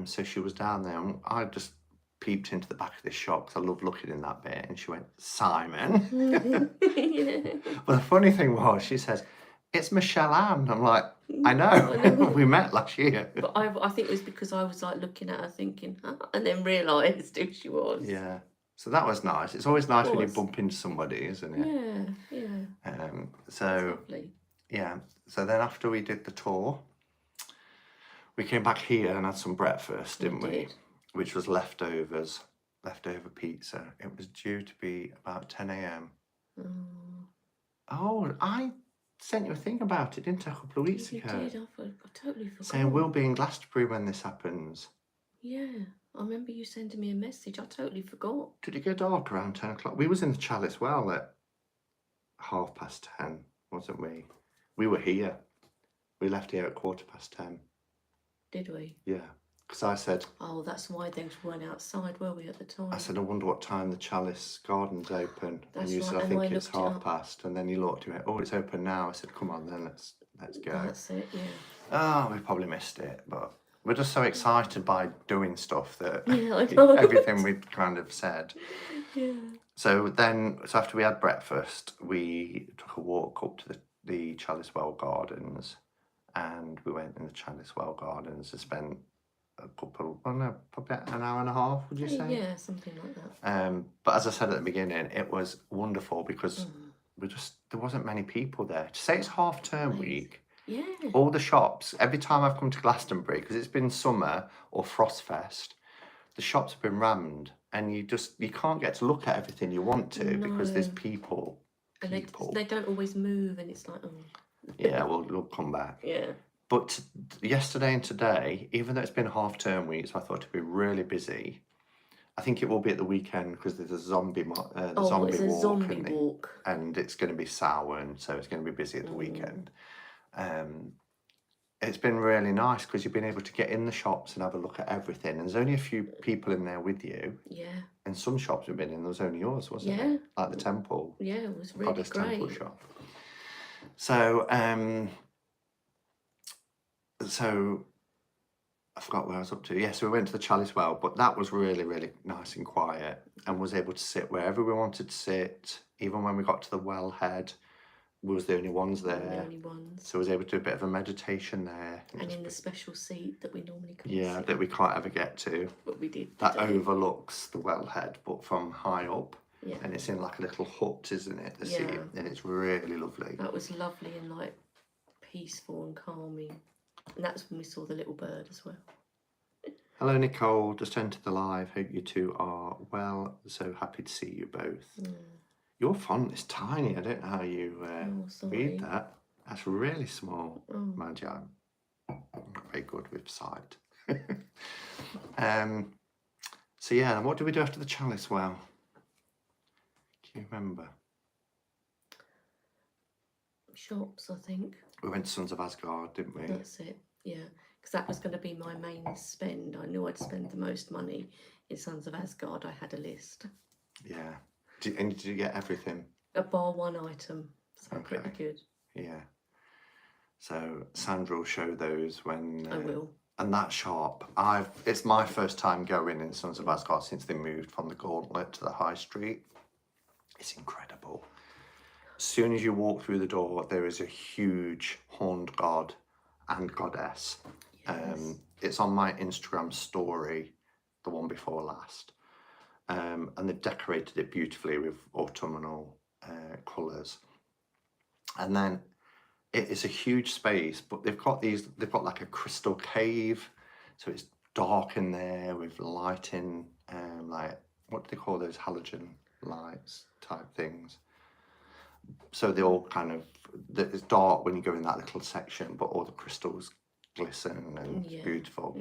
S1: So she was down there, and I just peeped into the back of this shop because I love looking in that bit. And she went, Simon. But the funny thing was, she says, it's Michelle Ann. I'm like, I
S2: I
S1: know.
S2: know.
S1: We met last year.
S2: But I think it was because I was like looking at her thinking, huh? And then realised who she was.
S1: Yeah. So that was nice. It's always nice when you
S2: course.
S1: bump into somebody, isn't it?
S2: Yeah, yeah. It's
S1: So
S2: lovely.
S1: yeah. So then after we did the tour, we came back here and had some breakfast, didn't we?
S2: did.
S1: Which was leftover pizza. It was due to be about 10 a.m.
S2: Oh,
S1: Oh, I sent you a thing about it, didn't I, a couple of weeks
S2: you
S1: ago?
S2: did. I totally forgot.
S1: Saying we'll be in Glastonbury when this happens.
S2: Yeah, I remember you sending me a message. I totally forgot.
S1: Did it go dark around 10 o'clock? We was in the Chalice Well at 10:30, wasn't we? We were here. We left here at 10:15.
S2: Did we?
S1: Yeah. Because I said,
S2: Oh, that's why things weren't outside, were we, at the time?
S1: I said, I wonder what time the Chalice Garden's open.
S2: That's
S1: and you said,
S2: right,
S1: I
S2: and
S1: think
S2: I
S1: it's
S2: looked it
S1: 10:30. And then you looked at it, oh, it's open now. I said, come on then, let's go.
S2: That's it, yeah.
S1: Oh, we probably missed it, but we're just so excited by doing stuff that
S2: Yeah, I know.
S1: everything we'd kind of said.
S2: Yeah.
S1: So after we had breakfast, we took a walk up to the Chalice Well Gardens, and we went in the Chalice Well Gardens and spent probably an hour and a half, would you say?
S2: Yeah, something like that.
S1: But as I said at the beginning, it was wonderful because there wasn't many people there. To say it's half-term week,
S2: Yeah.
S1: all the shops, every time I've come to Glastonbury, because it's been summer or Frostfest, the shops have been rammed, and you can't get to look at everything you want to because there's people.
S2: And they don't always move, and it's like, oh.
S1: Yeah, we'll come back.
S2: Yeah.
S1: But yesterday and today, even though it's been half-term week, so I thought it'd be really busy. I think it will be at the weekend because there's a zombie walk, and it's going to be Samhain, so it's going to be busy at the weekend. It's been really nice because you've been able to get in the shops and have a look at everything. And there's only a few people in there with you. Yeah. And some shops we've been in, there was only yours, wasn't it? Like the temple.
S2: Yeah, it was really
S1: Goddess
S2: great.
S1: Temple shop. So, I forgot where I was up to. Yeah, so we went to the Chalice Well, but that was really, really nice and quiet, and was able to sit wherever we wanted to sit. Even when we got to the wellhead, we was the only ones there.
S2: The only ones.
S1: So I was able to do a bit of a meditation there.
S2: And in the special seat that we normally can't
S1: sit. That we can't ever get to.
S2: But we did.
S1: That overlooks the wellhead, but from high up.
S2: Yeah.
S1: And it's in like a little hut, isn't it? The seat. And it's really lovely.
S2: That was lovely and like peaceful and calming. And that's when we saw the little bird as well.
S1: Hello, Nicole. Just entered the live. Hope you two are well. So happy to see you both. Your font is tiny. I don't know how you read that. That's really small. Mind you, I'm not very good with sight. So yeah, what did we do after the Chalice Well? Can you remember?
S2: Shops, I think.
S1: We went to Sons of Asgard, didn't we?
S2: That's it, yeah. Because that was going to be my main spend. I knew I'd spend the most money in Sons of Asgard. I had a list.
S1: Yeah. And did you get everything?
S2: Bar one item. So pretty good.
S1: Yeah. So Sandra will show those when...
S2: I will.
S1: And that shop, it's my first time going in Sons of Asgard since they moved from the Gauntlet to the High Street. It's incredible. As soon as you walk through the door, there is a huge horned god and goddess. Yes. It's on my Instagram story, the one before last. And they've decorated it beautifully with autumnal colours. And then it is a huge space, but they've got like a crystal cave, so it's dark in there with lighting, like, what do they call those, halogen lights type things? So they all kind of, it's dark when you go in that little section, but all the crystals glisten and it's beautiful.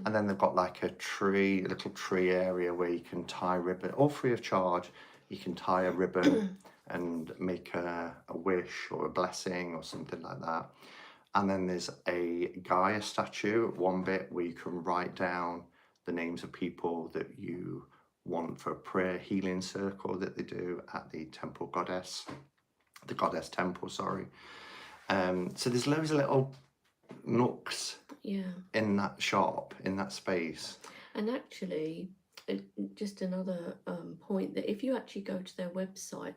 S1: And then they've got like a little tree area where you can tie ribbon, all free of charge. You can tie a ribbon and make a wish or a blessing or something like that. And then there's a Gaia statue, one bit where you can write down the names of people that you want for a prayer healing circle that they do at the temple goddess. The goddess temple, sorry. So there's loads of little nooks in that shop, in that space.
S2: And actually, just another point, that if you actually go to their website,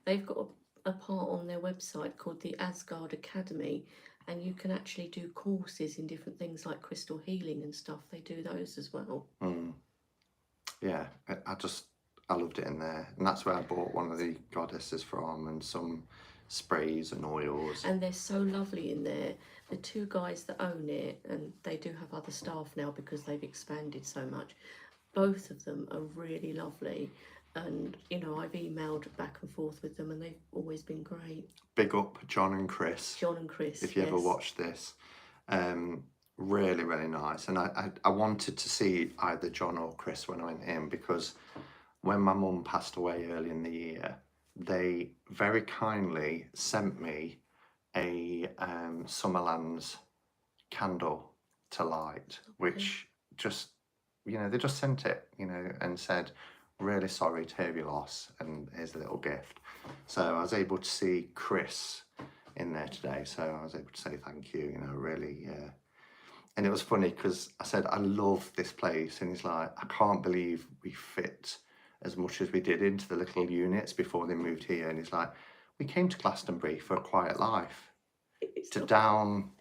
S2: they've got a part on their website called the Asgard Academy, and you can actually do courses in different things like crystal healing and stuff. They do those as well.
S1: Yeah, I loved it in there, and that's where I bought one of the goddesses from, and some sprays and oils.
S2: And they're so lovely in there. The two guys that own it, and they do have other staff now because they've expanded so much, both of them are really lovely. And you know, I've emailed back and forth with them, and they've always been great.
S1: Big up John and Chris.
S2: John and Chris,
S1: if you ever watch this. Really, really nice. And I wanted to see either John or Chris when I went in, because when my mum passed away early in the year, they very kindly sent me a Summerlands candle to light, which just, you know, they just sent it, you know, and said, really sorry to hear your loss, and here's a little gift. So I was able to see Chris in there today, so I was able to say thank you, you know, really. And it was funny because I said, I love this place, and he's like, I can't believe we fit as much as we did into the little units before they moved here. And he's like, we came to Glastonbury for a quiet life, to down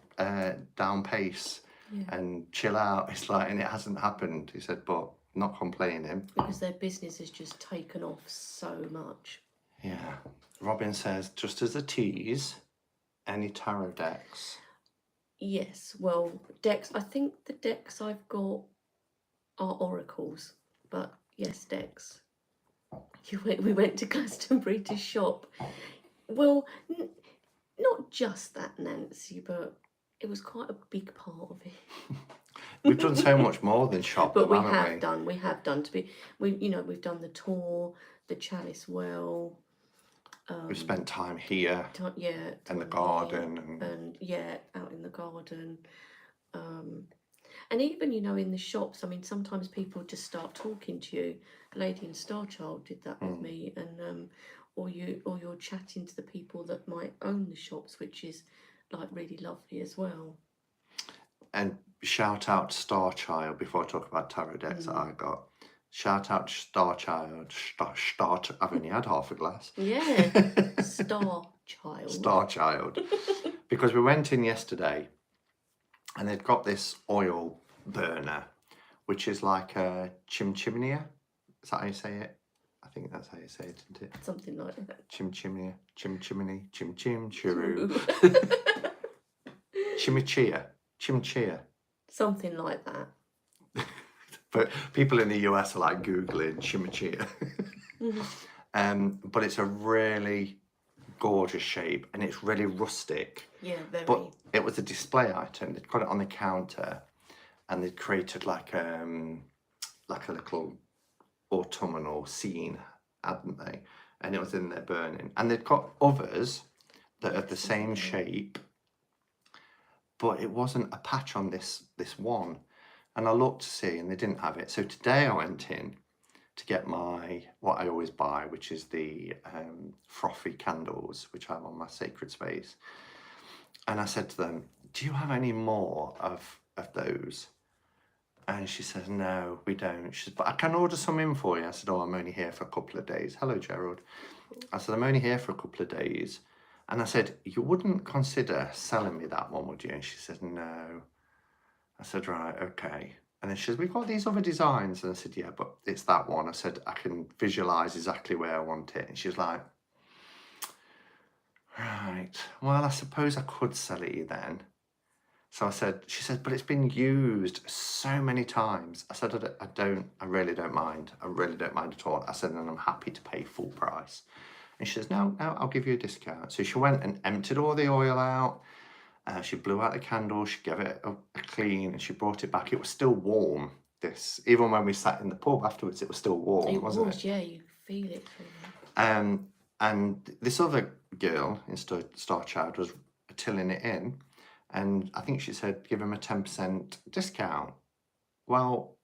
S1: pace and chill out. It's like, and it hasn't happened. He said, but not complaining,
S2: because their business has just taken off so much.
S1: Yeah. Robin says, just as a tease, any tarot decks?
S2: Yes, well, decks, I think the decks I've got are oracles, but yes, decks. We went to Glastonbury to shop. Well, not just that, Nancy, but it was quite a big part of it.
S1: We've done so much more than shop,
S2: but we
S1: haven't
S2: have
S1: we?
S2: done. We have done. We've done the tour, the Chalice Well.
S1: We've spent time here, in the garden,
S2: and out in the garden, and even, you know, in the shops. I mean, sometimes people just start talking to you. Lady in Starchild did that with me, and or you're chatting to the people that might own the shops, which is like really lovely as well.
S1: And shout out to Starchild before I talk about tarot decks that I got. Shout out to Starchild. I've only had half a glass.
S2: Yeah, Starchild.
S1: Starchild. Because we went in yesterday, and they'd got this oil burner, which is like a chimney. Is that how you say it? I think that's how you say it, isn't it?
S2: Something like that.
S1: Chimney, chim-chim-chiroo. Chimichia.
S2: Something like that.
S1: But people in the US are like Googling chimichurri. But it's a really gorgeous shape, and it's really rustic.
S2: Yeah, very.
S1: But it was a display item. They'd got it on the counter, and they'd created like a little autumnal scene, hadn't they? And it was in there burning. And they'd got others that are the same shape, but it wasn't a patch on this one. And I looked to see, and they didn't have it. So today I went in to get what I always buy, which is the frothy candles, which I have on my sacred space. And I said to them, do you have any more of those? And she says, no, we don't. She says, but I can order some in for you. I said, oh, I'm only here for a couple of days. Hello, Gerald. I said, I'm only here for a couple of days. And I said, you wouldn't consider selling me that one, would you? And she said, no. I said, right, okay. And then she says, we've got these other designs. And I said, yeah, but it's that one. I said, I can visualise exactly where I want it. And she's like, right, well, I suppose I could sell it you then. So she said, but it's been used so many times. I said, I really don't mind. I really don't mind at all. I said, and I'm happy to pay full price. And she says, no, I'll give you a discount. So she went and emptied all the oil out. She blew out the candle, she gave it a clean, and she brought it back. It was still warm. Even when we sat in the pub afterwards, it was still warm, wasn't it?
S2: Yeah, you feel it.
S1: And this other girl in Starchild was tilling it in, and I think she said, give him a 10% discount. Well,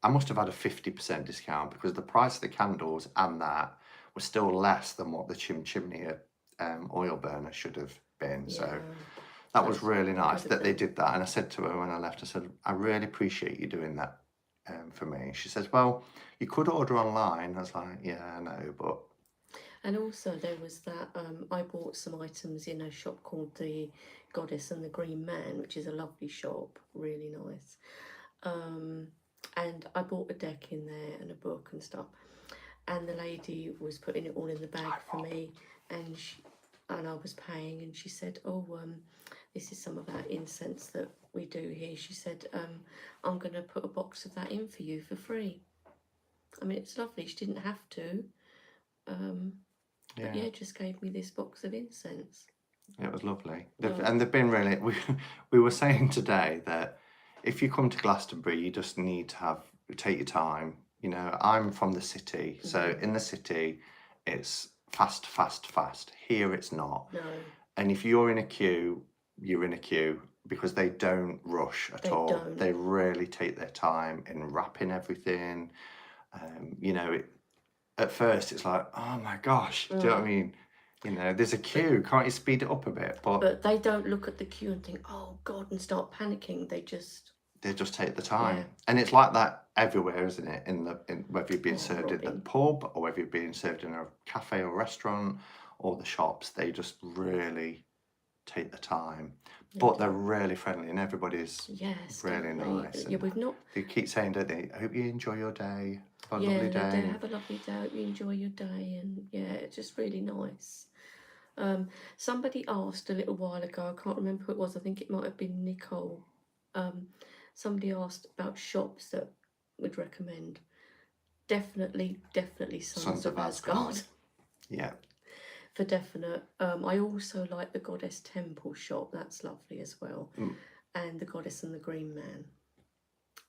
S1: I must have had a 50% discount, because the price of the candles and that was still less than what the chimney oil burner should have been. Yeah. So that was really nice that they did that. And I said to her when I left, I said, I really appreciate you doing that for me. She says, well, you could order online. I was like, yeah, I know, but...
S2: And also there was that, I bought some items in a shop called the Goddess and the Green Man, which is a lovely shop, really nice. And I bought a deck in there and a book and stuff. And the lady was putting it all in the bag for me, and I was paying, and she said, "Oh, this is some of our incense that we do here." She said, "I'm going to put a box of that in for you for free." I mean, it's lovely. She didn't have to, but yeah, just gave me this box of incense.
S1: It was lovely. And they've been really... We were saying today that if you come to Glastonbury, you just need to take your time. You know, I'm from the city, so in the city, it's fast, fast, fast. Here, it's not.
S2: No.
S1: And if you're in a queue, you're in a queue because they don't rush at all.
S2: Don't.
S1: They really take their time in wrapping everything. You know, at first it's like, oh my gosh, do you know what I mean? You know, there's a queue, can't you speed it up a bit?
S2: But they don't look at the queue and think, oh God, and start panicking. They just
S1: take the time.
S2: Yeah.
S1: And it's like that everywhere, isn't it? In whether you're being served at the
S2: Robin.
S1: pub or whether you're being served in a cafe or restaurant or the shops, they just really take the time. But they're really friendly and everybody's really
S2: definitely.
S1: nice.
S2: Yeah, we've not.
S1: They keep saying, don't they, I hope you enjoy your day. Have a
S2: Yeah,
S1: lovely
S2: they
S1: day.
S2: do. Have a lovely day. Hope you enjoy your day, and yeah, it's just really nice. Somebody asked a little while ago, I can't remember who it was, I think it might have been Nicole. Somebody asked about shops that would recommend. Definitely Sons of Asgard.
S1: Yeah.
S2: For definite. I also like the Goddess Temple shop, that's lovely as well. And the Goddess and the Green Man.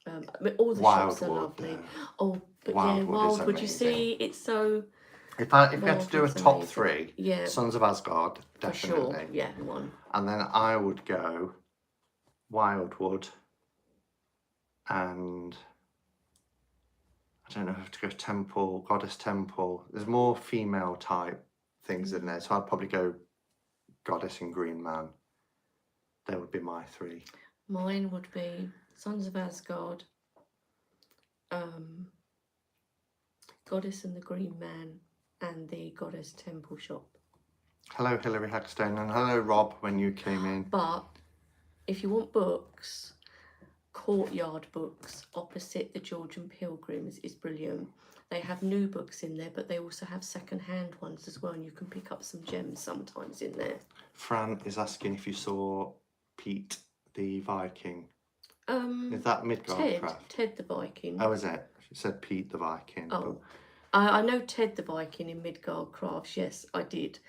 S2: I mean, all the shops are lovely. Oh, but Wildwood, you see, it's so...
S1: If you had to do a top three, Sons of Asgard, definitely.
S2: For sure, yeah, one.
S1: And then I would go Wildwood and I don't know, I have to go Temple, Goddess Temple. There's more female type things in there, so I'd probably go Goddess and Green Man. They would be my three.
S2: Mine would be Sons of Asgard, Goddess and the Green Man, and the Goddess Temple shop.
S1: Hello, Hilary Hagstone, and hello, Rob, when you came in.
S2: But if you want books, Courtyard Books, opposite the Georgian Pilgrims, is brilliant. They have new books in there, but they also have second-hand ones as well, and you can pick up some gems sometimes in there.
S1: Fran is asking if you saw Pete the Viking. Is that Midgard Craft?
S2: Ted the Viking.
S1: Oh, is it? She said Pete the Viking.
S2: Oh, I know Ted the Viking in Midgard Crafts. Yes, I did.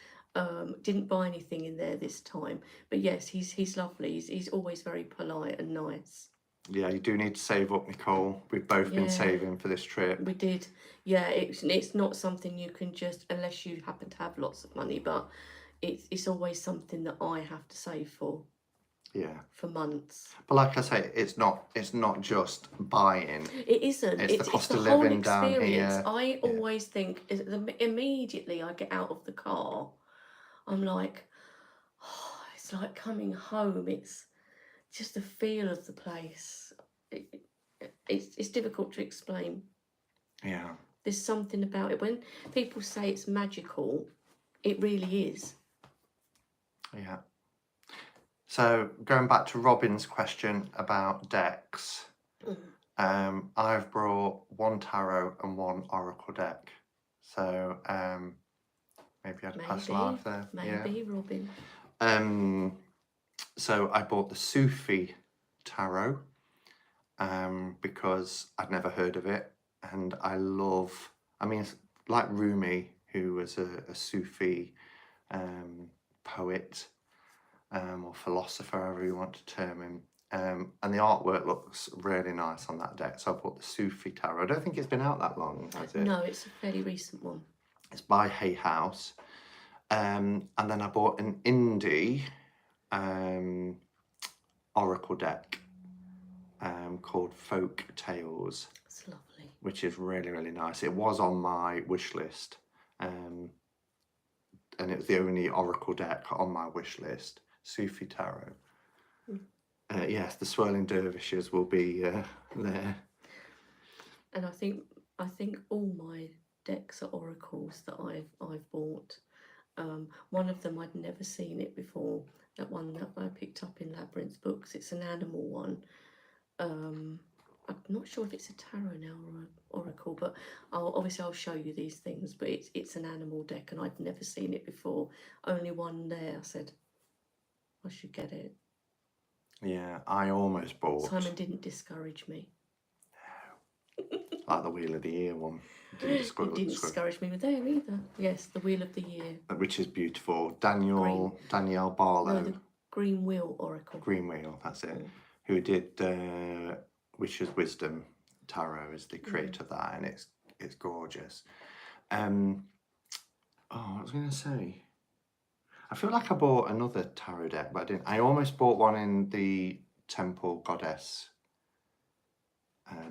S2: Didn't buy anything in there this time, but yes, he's lovely. He's always very polite and nice.
S1: Yeah, you do need to save up, Nicole. We've both been saving for this trip.
S2: We did. Yeah, it's not something you can just, unless you happen to have lots of money, but it's always something that I have to save for.
S1: Yeah.
S2: For months.
S1: But like I say, it's not just buying.
S2: It isn't.
S1: It's the cost of living down here.
S2: I always think immediately I get out of the car, I'm like, oh, it's like coming home. It's just the feel of the place. It's difficult to explain.
S1: Yeah.
S2: There's something about it. When people say it's magical, it really is.
S1: Yeah. So going back to Robin's question about decks, I've brought one tarot and one oracle deck. So maybe I had a past life there.
S2: Maybe, Robin.
S1: So I bought the Sufi tarot because I'd never heard of it, and I mean, it's like Rumi, who was a Sufi poet. Or philosopher, however you want to term him. And the artwork looks really nice on that deck. So I bought the Sufi tarot. I don't think it's been out that long, has it?
S2: No, it's a fairly recent one.
S1: It's by Hay House. And then I bought an indie oracle deck called Folk Tales.
S2: It's lovely.
S1: Which is really, really nice. It was on my wish list. And it was the only oracle deck on my wish list. Sufi tarot. Yes, the swirling dervishes will be there.
S2: And I think all my decks are oracles that I've bought. One of them I'd never seen it before. That one that I picked up in Labyrinth Books. It's an animal one. I'm not sure if it's a tarot now or an oracle, but I'll show you these things. But it's an animal deck, and I'd never seen it before. Only one there. I said I should get it.
S1: Yeah, I almost bought.
S2: Simon didn't discourage me.
S1: Like the Wheel of the Year one.
S2: It didn't discourage me with there either. Yes, the Wheel of the Year.
S1: Which is beautiful. Danielle Barlow.
S2: No, the Green Wheel Oracle.
S1: Green Wheel, that's it. Who did Witch's Wisdom Tarot, is the creator of that, and it's gorgeous. I was going to say, I feel like I bought another tarot deck, but I didn't. I almost bought one in the Temple Goddess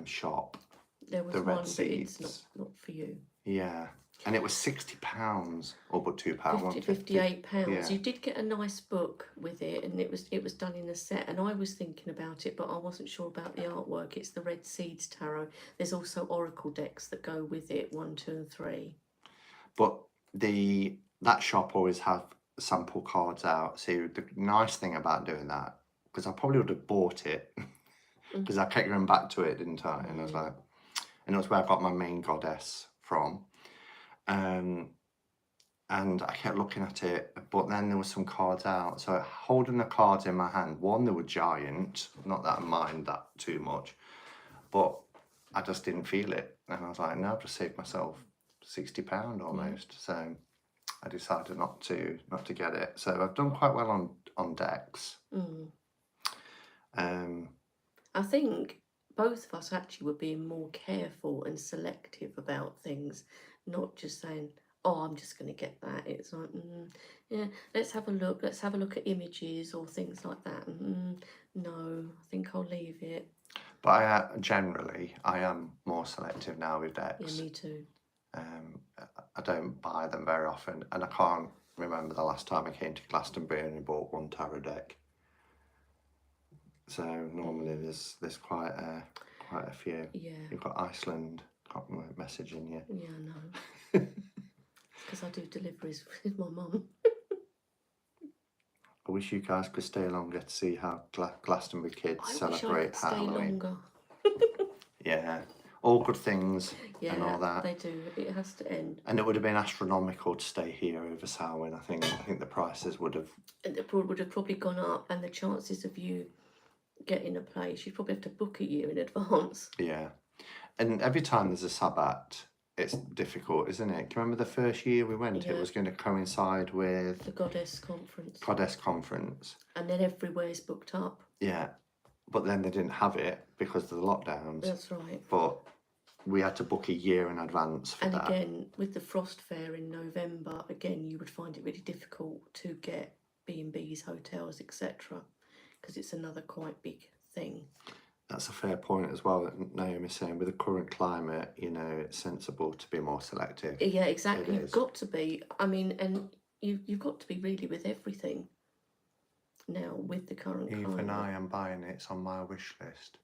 S1: shop.
S2: There was
S1: the
S2: one,
S1: Red
S2: but it's
S1: Seeds.
S2: not for you.
S1: Yeah, and it was £60, all but £2.
S2: £58.
S1: Yeah.
S2: You did get a nice book with it, and it was done in a set. And I was thinking about it, but I wasn't sure about the artwork. It's the Red Seeds Tarot. There's also oracle decks that go with it, 1, 2, and 3.
S1: But that shop always have sample cards out. So the nice thing about doing that, because I probably would have bought it, because I kept going back to it, didn't I? And I was like, and it was where I got my main goddess from. And I kept looking at it, but then there were some cards out. So holding the cards in my hand, one, they were giant, not that I mind that too much, but I just didn't feel it. And I was like, no, I've just saved myself £60 almost. So I decided not to get it. So I've done quite well on decks.
S2: I think both of us actually were being more careful and selective about things, not just saying, oh, I'm just going to get that. It's like, yeah, let's have a look at images or things like that. No, I think I'll leave it.
S1: But generally, I am more selective now with decks.
S2: Yeah, me too.
S1: I don't buy them very often, and I can't remember the last time I came to Glastonbury and only bought one tarot deck. So normally there's quite a few.
S2: Yeah.
S1: You've got Iceland messaging you.
S2: Yeah, I know. Because I do deliveries with my mum.
S1: I wish you guys could stay longer to see how Glastonbury kids celebrate Halloween.
S2: Stay longer.
S1: Yeah, all good things and all that.
S2: They do. It has to end.
S1: And it would have been astronomical to stay here over Samhain. I think the prices would have.
S2: And the would have probably gone up, and the chances of you getting a place, you'd probably have to book a year in advance.
S1: Yeah, and every time there's a Sabbat, it's difficult, isn't it? Do you remember the first year we went?
S2: Yeah.
S1: It was going to coincide with
S2: the Goddess Conference. And then everywhere's booked up.
S1: Yeah, but then they didn't have it because of the lockdowns.
S2: That's right.
S1: But we had to book a year in advance for that.
S2: And again, with the Frost Fair in November, again, you would find it really difficult to get B&Bs, hotels, etc. because it's another quite big thing.
S1: That's a fair point as well, that Naomi's saying with the current climate, it's sensible to be more selective.
S2: Yeah, exactly. You've got to be. I mean, and you've got to be really with everything now with the current climate.
S1: Even I am buying it. It's on my wish list.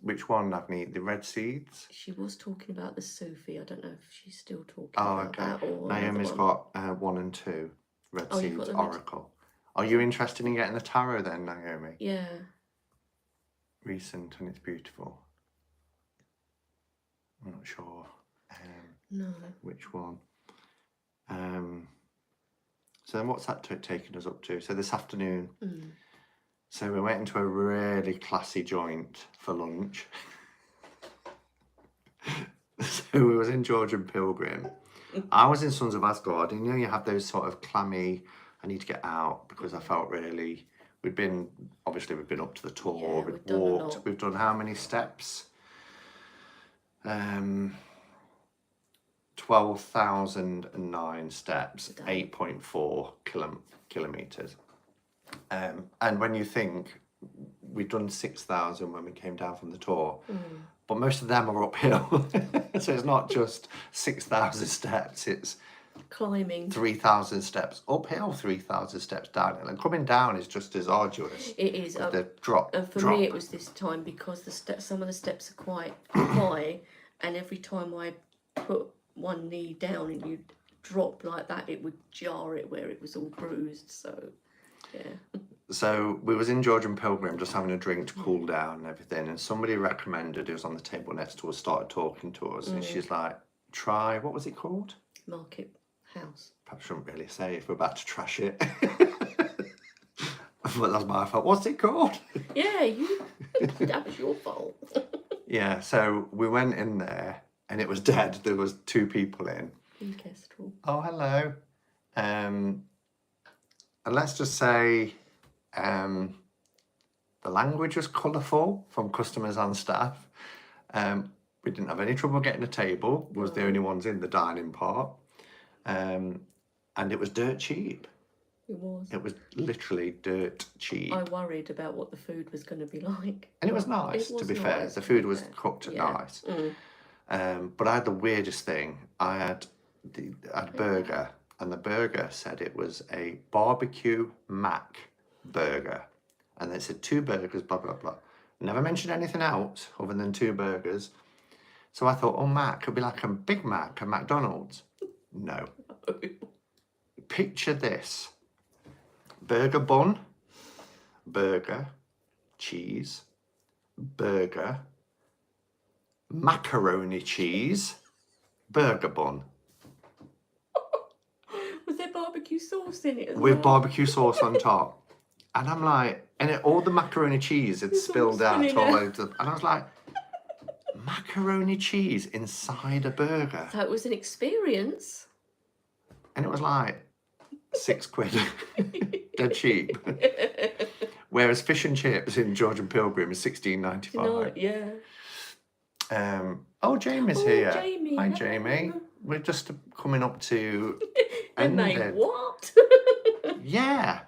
S1: Which one, Agni? The Red Seeds?
S2: She was talking about the Sufi. I don't know if she's still talking about that. Or
S1: Naomi's got 1 and 2 Red Seeds Oracle. Are you interested in getting the tarot then, Naomi?
S2: Yeah.
S1: Recent, and it's beautiful. I'm not sure
S2: no.
S1: which one. So then what's that taking us up to? So this afternoon, so we went into a really classy joint for lunch. So we was in Georgian Pilgrim. I was in Sons of Asgard, and you have those sort of clammy, I need to get out, because I felt really... We've been up to the tour,
S2: yeah,
S1: we've walked, we've done how many steps? 12,009 steps, 8.4 kilometres. And when you think, we've done 6,000 when we came down from the tour, but most of them are uphill. So it's not just 6,000 steps, it's
S2: climbing
S1: 3,000 steps uphill, 3,000 steps downhill, and coming down is just as arduous.
S2: It is.
S1: The drop.
S2: And for me, it was this time because some of the steps are quite high, and every time I put one knee down and you'd drop like that, it would jar it where it was all bruised. So, yeah.
S1: So we was in Georgian Pilgrim just having a drink to cool down and everything, and somebody recommended, who was on the table next to us, started talking to us, and she's like, try, what was it called?
S2: Market House.
S1: Perhaps I shouldn't really say if we're about to trash it. But that's my fault. What's it called?
S2: Yeah, that was your fault.
S1: Yeah, so we went in there and it was dead. There was 2 people in.
S2: Kestrel.
S1: Oh, hello. And let's just say the language was colourful from customers and staff. We didn't have any trouble getting a table. We was the only ones in the dining part. And it was dirt cheap.
S2: It was.
S1: It was literally dirt cheap.
S2: I worried about what the food was going to be like.
S1: And it was nice, to be fair. The food was cooked nice. But I had the weirdest thing. I had a burger, and the burger said it was a barbecue mac burger. And it said 2 burgers, blah, blah, blah. Never mentioned anything else other than 2 burgers. So I thought, oh, Mac could be like a Big Mac at McDonald's. No. Picture this. Burger bun, burger, cheese, burger, macaroni cheese, burger bun.
S2: Was there barbecue sauce in it as
S1: With
S2: well?
S1: barbecue sauce on top. And I'm like, and all the macaroni cheese had spilled out all over. And I was like, macaroni cheese inside a burger.
S2: So it was an experience.
S1: And it was like £6. Dead cheap. Whereas fish and chips in Georgian Pilgrim is $16.95.
S2: No, yeah.
S1: Oh, Jamie's here.
S2: Jamie,
S1: Hi,
S2: hello.
S1: Jamie. We're just coming up to
S2: And they
S1: ended.
S2: what?
S1: Yeah.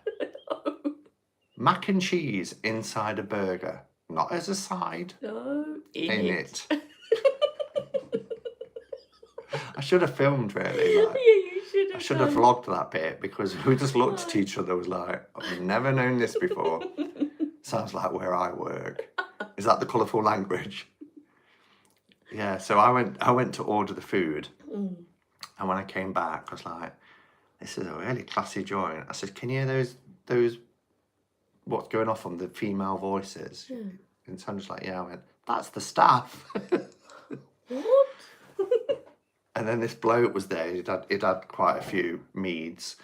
S1: Mac and cheese inside a burger. Not as a side.
S2: No,
S1: In it. I should have filmed, really. Like,
S2: Yeah, you should have.
S1: I should have vlogged that bit, because we just looked at each other, was like, I've never known this before. Sounds like where I work. Is that the colourful language? Yeah, so I went to order the food, and when I came back, I was like, this is a really classy joint. I said, can you hear those what's going off on the female voices?
S2: Yeah.
S1: And Sandra's like, yeah. I went, that's the staff.
S2: What?
S1: And then this bloke was there. He'd had quite a few meads,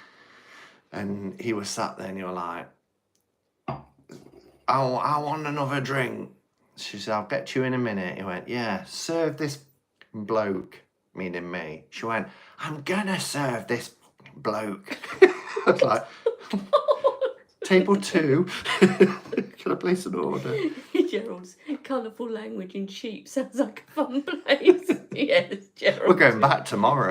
S1: and he was sat there, and you were like, I want another drink. She said, I'll get you in a minute. He went, yeah, serve this bloke, meaning me. She went, I'm gonna serve this bloke. I was like, table 2. Can I place an order?
S2: Gerald's colourful language in sheep sounds like a fun place. Yes, Gerald.
S1: We're going back tomorrow.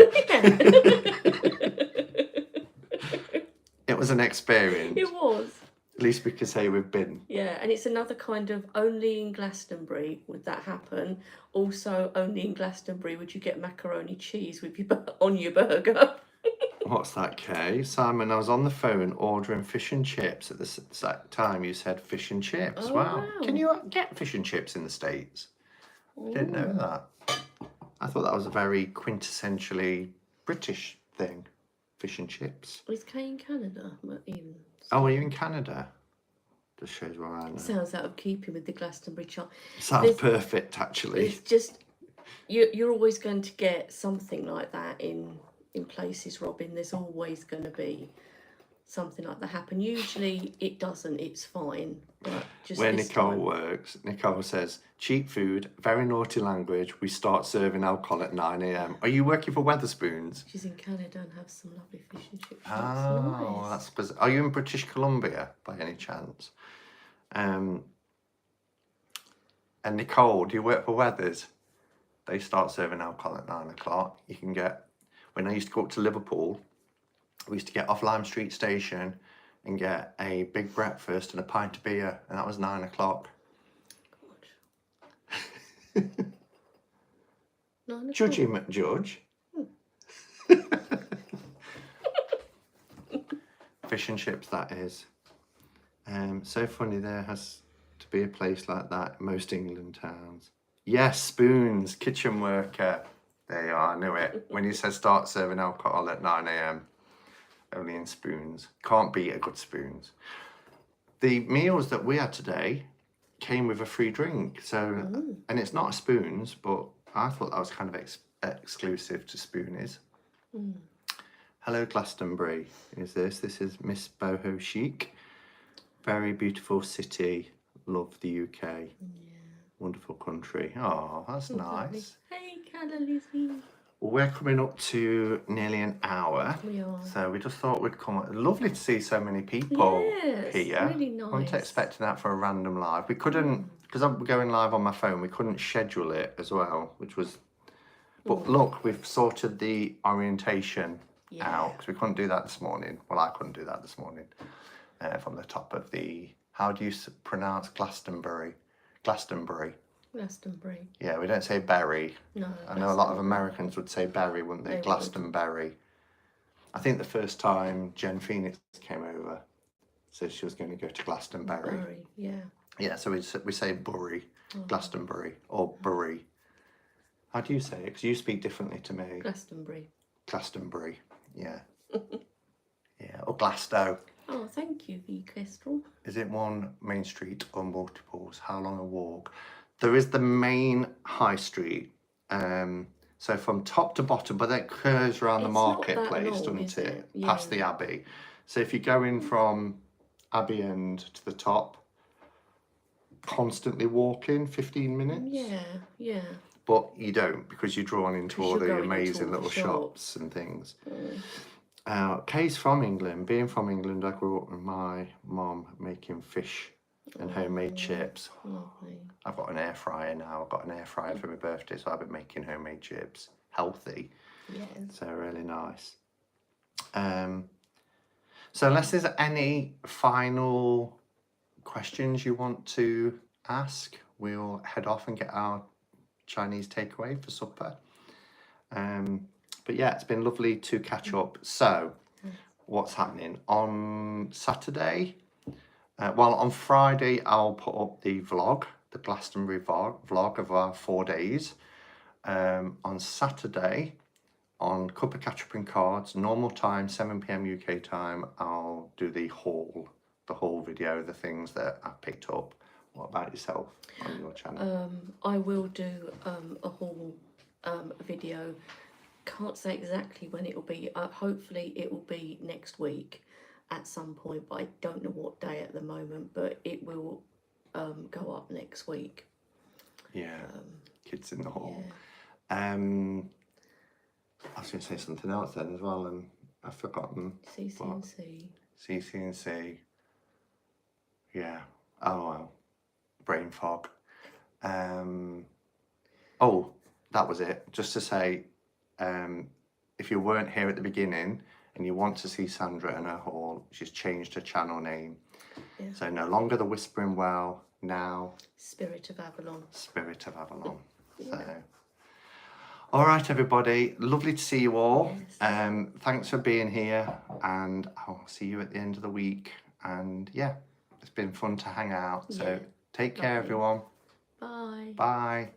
S1: It was an experience.
S2: It was.
S1: At least we could say we've been.
S2: Yeah, and it's another kind of, only in Glastonbury would that happen. Also, only in Glastonbury would you get macaroni cheese with on your burger.
S1: What's that, Kay? Simon, I was on the phone ordering fish and chips at the exact time you said fish and chips.
S2: Oh,
S1: wow.
S2: wow.
S1: Can you get fish and chips in the States? I didn't know that. I thought that was a very quintessentially British thing. Fish and chips.
S2: Is Kay in Canada? Even.
S1: Oh, are you in Canada? Just shows where I am.
S2: Sounds out of keeping with the Glastonbury chart.
S1: Sounds perfect, actually.
S2: It's just, you're always going to get something like that in places, Robin. There's always going to be something like that happen. Usually it doesn't, it's fine. But just
S1: where
S2: this
S1: Nicole
S2: time.
S1: works, Nicole says, cheap food, very naughty language, we start serving alcohol at 9 a.m. Are you working for Wetherspoons?
S2: She's in Canada and have some lovely fish and chips.
S1: Oh,
S2: Nice.
S1: that's bizarre. Are you in British Columbia by any chance? And Nicole, do you work for Weathers? They start serving alcohol at 9 o'clock. You can get, when I used to go up to Liverpool, we used to get off Lime Street Station and get a big breakfast and a pint of beer, and that was 9 o'clock.
S2: God. 9 o'clock.
S1: Judgy McJudge. Fish and chips, that is. So funny there has to be a place like that in most England towns. Yes, spoons, kitchen worker. There you are, I knew it. When you said start serving alcohol at 9 a.m, only in spoons. Can't beat a good spoons. The meals that we had today came with a free drink. So, and it's not a spoons, but I thought that was kind of exclusive to Spoonies. Hello Glastonbury is this. This is Miss Boho Chic. Very beautiful city. Love the UK. Yeah. Wonderful country. Oh, that's nice.
S2: Hey, Calla Lizzie.
S1: Well, we're coming up to nearly an hour.
S2: We are.
S1: So we just thought we'd come. Lovely to see so many people
S2: yes,
S1: here.
S2: Really nice.
S1: Wasn't expecting that for a random live. We couldn't, because I'm going live on my phone, we couldn't schedule it as well, which was... But look, we've sorted the orientation out, because we couldn't do that this morning. Well, I couldn't do that this morning. From the top of the... How do you pronounce Glastonbury? Glastonbury.
S2: Glastonbury.
S1: Yeah, we don't say berry.
S2: No.
S1: I know a lot of Americans would say berry, wouldn't they? Glastonbury. I think the first time Jen Phoenix came over, said she was going to go to Glastonbury.
S2: Bury, yeah.
S1: Yeah, so we say Bury, Glastonbury, or Bury. How do you say it? Because you speak differently to me.
S2: Glastonbury.
S1: Glastonbury, yeah. Yeah, or Glasto.
S2: Oh, thank you, V. Kestrel.
S1: Is it one main street or multiples? How long a walk? There is the main high street. So from top to bottom, but it curves around the marketplace, doesn't it?
S2: Yeah.
S1: Past the Abbey. So if you're going from Abbey End to the top, constantly walking 15 minutes.
S2: Yeah.
S1: But you don't, because you're drawn into all the amazing little shops and things. Kay's from England. Being from England, I grew up with my mum making fish and homemade chips.
S2: Lovely.
S1: I've got an air fryer now. I've got an air fryer for my birthday, so I've been making homemade chips. Healthy.
S2: Yes.
S1: So really nice. So unless there's any final questions you want to ask, we'll head off and get our Chinese takeaway for supper. But yeah, it's been lovely to catch up. So what's happening on Saturday? Well, on Friday, I'll put up the vlog, the Glastonbury vlog of our 4 days. On Saturday, on Cup of Ketchup and Cards, normal time, 7 p.m. UK time, I'll do the haul video, the things that I picked up. What about yourself on your channel?
S2: I will do a haul video. Can't say exactly when it will be. Hopefully it will be next week at some point, but I don't know what day at the moment, but it will go up next week.
S1: Yeah, kids in the hall.
S2: Yeah.
S1: I was going to say something else then as well, and I've forgotten.
S2: CC&C.
S1: CC&C. Yeah. Oh well. Brain fog. Oh, that was it. Just to say, if you weren't here at the beginning and you want to see Sandra and her haul, she's changed her channel name.
S2: Yeah.
S1: So no longer the Whispering Well, now
S2: Spirit of Avalon.
S1: Spirit of Avalon.
S2: Yeah.
S1: So, all right, everybody. Lovely to see you all.
S2: Yes.
S1: Thanks for being here, and I'll see you at the end of the week. And yeah, it's been fun to hang out. So take care, everyone.
S2: Bye.
S1: Bye.